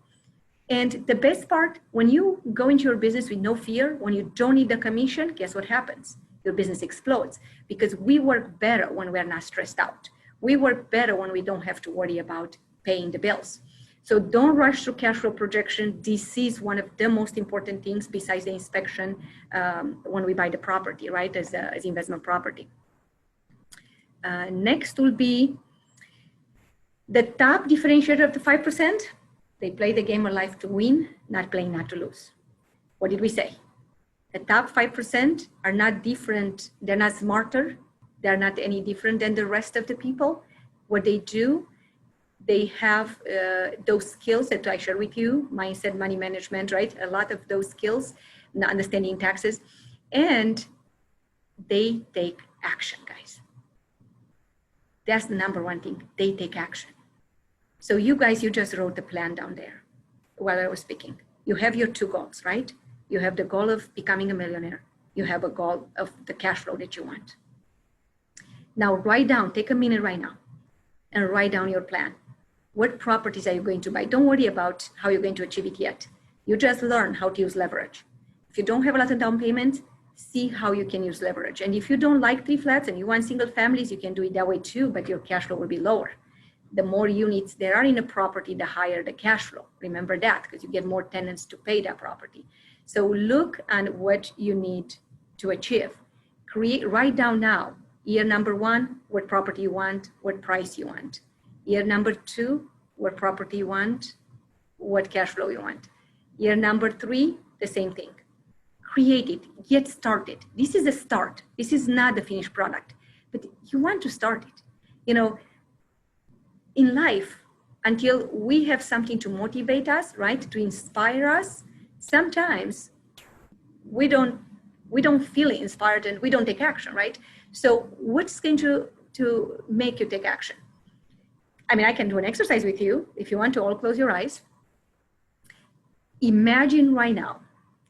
And the best part, when you go into your business with no fear, when you don't need the commission, guess what happens? Your business explodes, because we work better when we're not stressed out. We work better when we don't have to worry about paying the bills. So don't rush through cash flow projection. This is one of the most important things besides the inspection when we buy the property, right, as investment property. Next will be the top differentiator of the 5%. They play the game of life to win, not playing not to lose. What did we say? The top 5% are not different. They're not smarter. They're not any different than the rest of the people. What they do, they have those skills that I share with you, mindset, money management, right? A lot of those skills, understanding taxes, and they take action, guys. That's the number one thing. They take action. So you guys, you just wrote the plan down there while I was speaking. You have your 2 goals, right? You have the goal of becoming a millionaire. You have a goal of the cash flow that you want. Now write down, take a minute right now and write down your plan. What properties are you going to buy? Don't worry about how you're going to achieve it yet. You just learn how to use leverage. If you don't have a lot of down payment, see how you can use leverage. And if you don't like 3 flats and you want single families, you can do it that way too, but your cash flow will be lower. The more units there are in a property, the higher the cash flow. Remember that, because you get more tenants to pay that property. So look at what you need to achieve. Write down now, year number 1, what property you want, what price you want. Year number 2, what property you want, what cash flow you want. Year number 3, the same thing. Create it, get started. This is a start. This is not the finished product, but you want to start it. In life, until we have something to motivate us, right, to inspire us, sometimes we don't feel inspired and we don't take action, right? So what's going to make you take action? I mean, I can do an exercise with you. If you want to all close your eyes. Imagine right now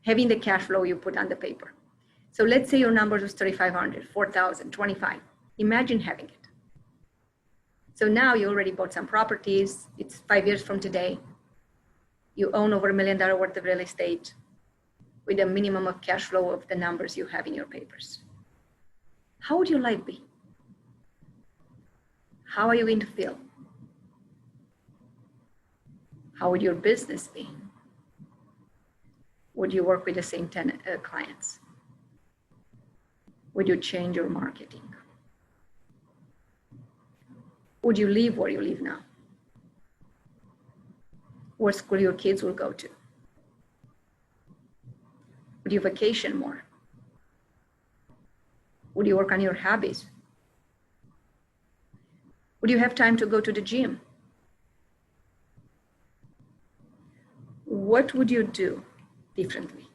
having the cash flow you put on the paper. So let's say your numbers was 3,500, 4,000, 25. Imagine having it. So now you already bought some properties. It's 5 years from today. You own over $1 million worth of real estate. with a minimum of cash flow of the numbers you have in your papers? How would your life be? How are you going to feel? How would your business be? Would you work with the same clients? Would you change your marketing? Would you live where you live now? What school your kids will go to? Would you vacation more? Would you work on your hobbies? Would you have time to go to the gym? What would you do differently?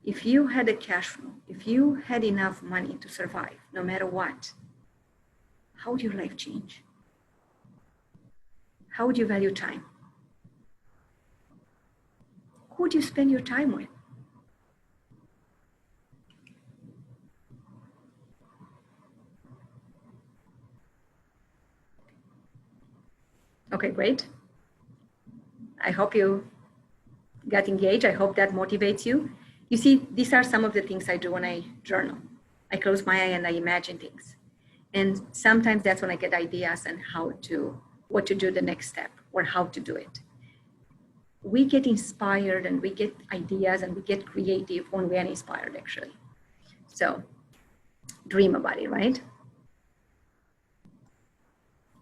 If you had a cash flow, if you had enough money to survive, no matter what, how would your life change? How would you value time? Who would you spend your time with? Okay, great. I hope you got engaged. I hope that motivates you. You see, these are some of the things I do when I journal. I close my eye and I imagine things. And sometimes that's when I get ideas on what to do the next step or how to do it. We get inspired and we get ideas and we get creative when we are inspired, actually. So dream about it, right?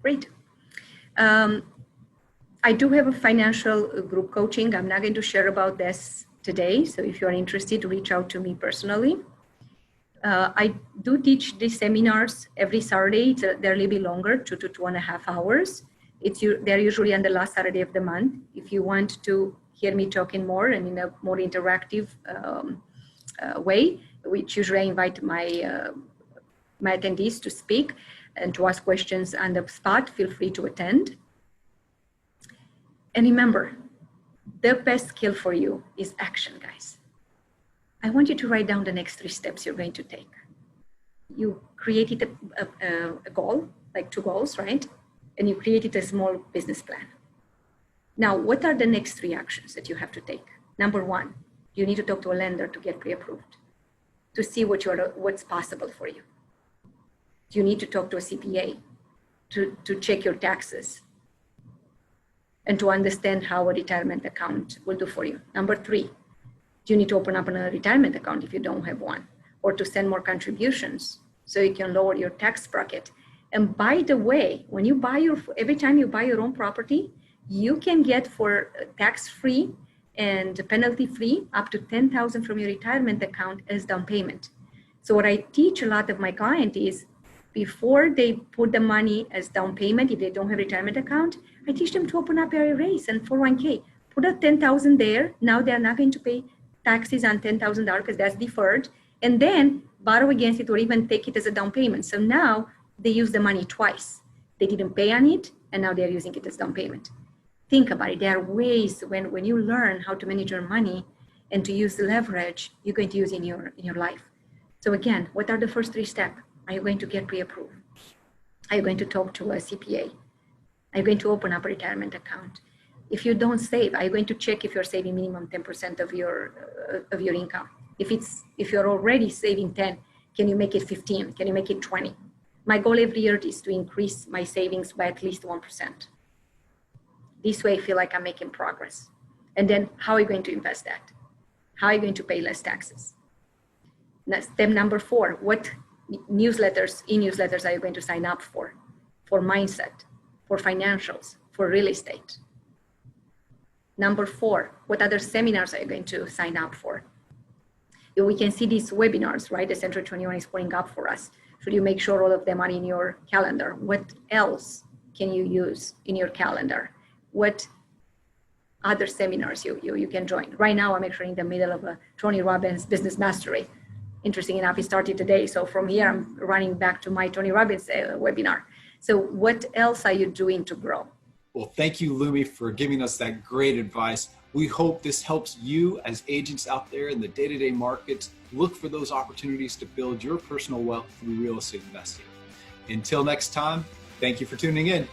Great. I do have a financial group coaching. I'm not going to share about this today. So if you're interested, reach out to me personally. I do teach these seminars every Saturday. They're a little bit longer, 2 to 2.5 hours. They're usually on the last Saturday of the month. If you want to hear me talking more and in a more interactive way, which usually I invite my attendees to speak and to ask questions on the spot, feel free to attend. And remember, the best skill for you is action, guys. I want you to write down the next 3 steps you're going to take. You created a goal, like 2 goals, right? And you created a small business plan. Now, what are the next 3 actions that you have to take? Number 1, you need to talk to a lender to get pre-approved, to see what's possible for you. You need to talk to a CPA to check your taxes and to understand how a retirement account will do for you. Number 3, you need to open up another retirement account if you don't have one, or to send more contributions so you can lower your tax bracket. And by the way, when you every time you buy your own property, you can get for tax-free and penalty-free up to $10,000 from your retirement account as down payment. So what I teach a lot of my clients is, before they put the money as down payment, if they don't have a retirement account, I teach them to open up IRAs and 401k. Put up $10,000 there. Now they're not going to pay taxes on $10,000 because that's deferred. And then borrow against it or even take it as a down payment. So now they use the money twice. They didn't pay on it, and now they're using it as down payment. Think about it. There are ways when you learn how to manage your money and to use the leverage, you're going to use in your life. So again, what are the first 3 steps? Are you going to get pre-approved? Are you going to talk to a CPA? Are you going to open up a retirement account? If you don't save, are you going to check if you're saving minimum 10% of your income? If you're already saving 10, can you make it 15? Can you make it 20? My goal every year is to increase my savings by at least 1%. This way I feel like I'm making progress. And then how are you going to invest that? How are you going to pay less taxes? Now, step number 4, what e-newsletters are you going to sign up for mindset, for financials, for real estate? Number 4, what other seminars are you going to sign up for? We can see these webinars, right? The Century 21 is putting up for us. Should you make sure all of them are in your calendar? What else can you use in your calendar? What other seminars you can join? Right now, I'm actually in the middle of a Tony Robbins Business Mastery. Interesting enough, it started today. So from here, I'm running back to my Tony Robbins webinar. So what else are you doing to grow?
Well, thank you, Lumi, for giving us that great advice. We hope this helps you as agents out there in the day-to-day markets look for those opportunities to build your personal wealth through real estate investing. Until next time, thank you for tuning in.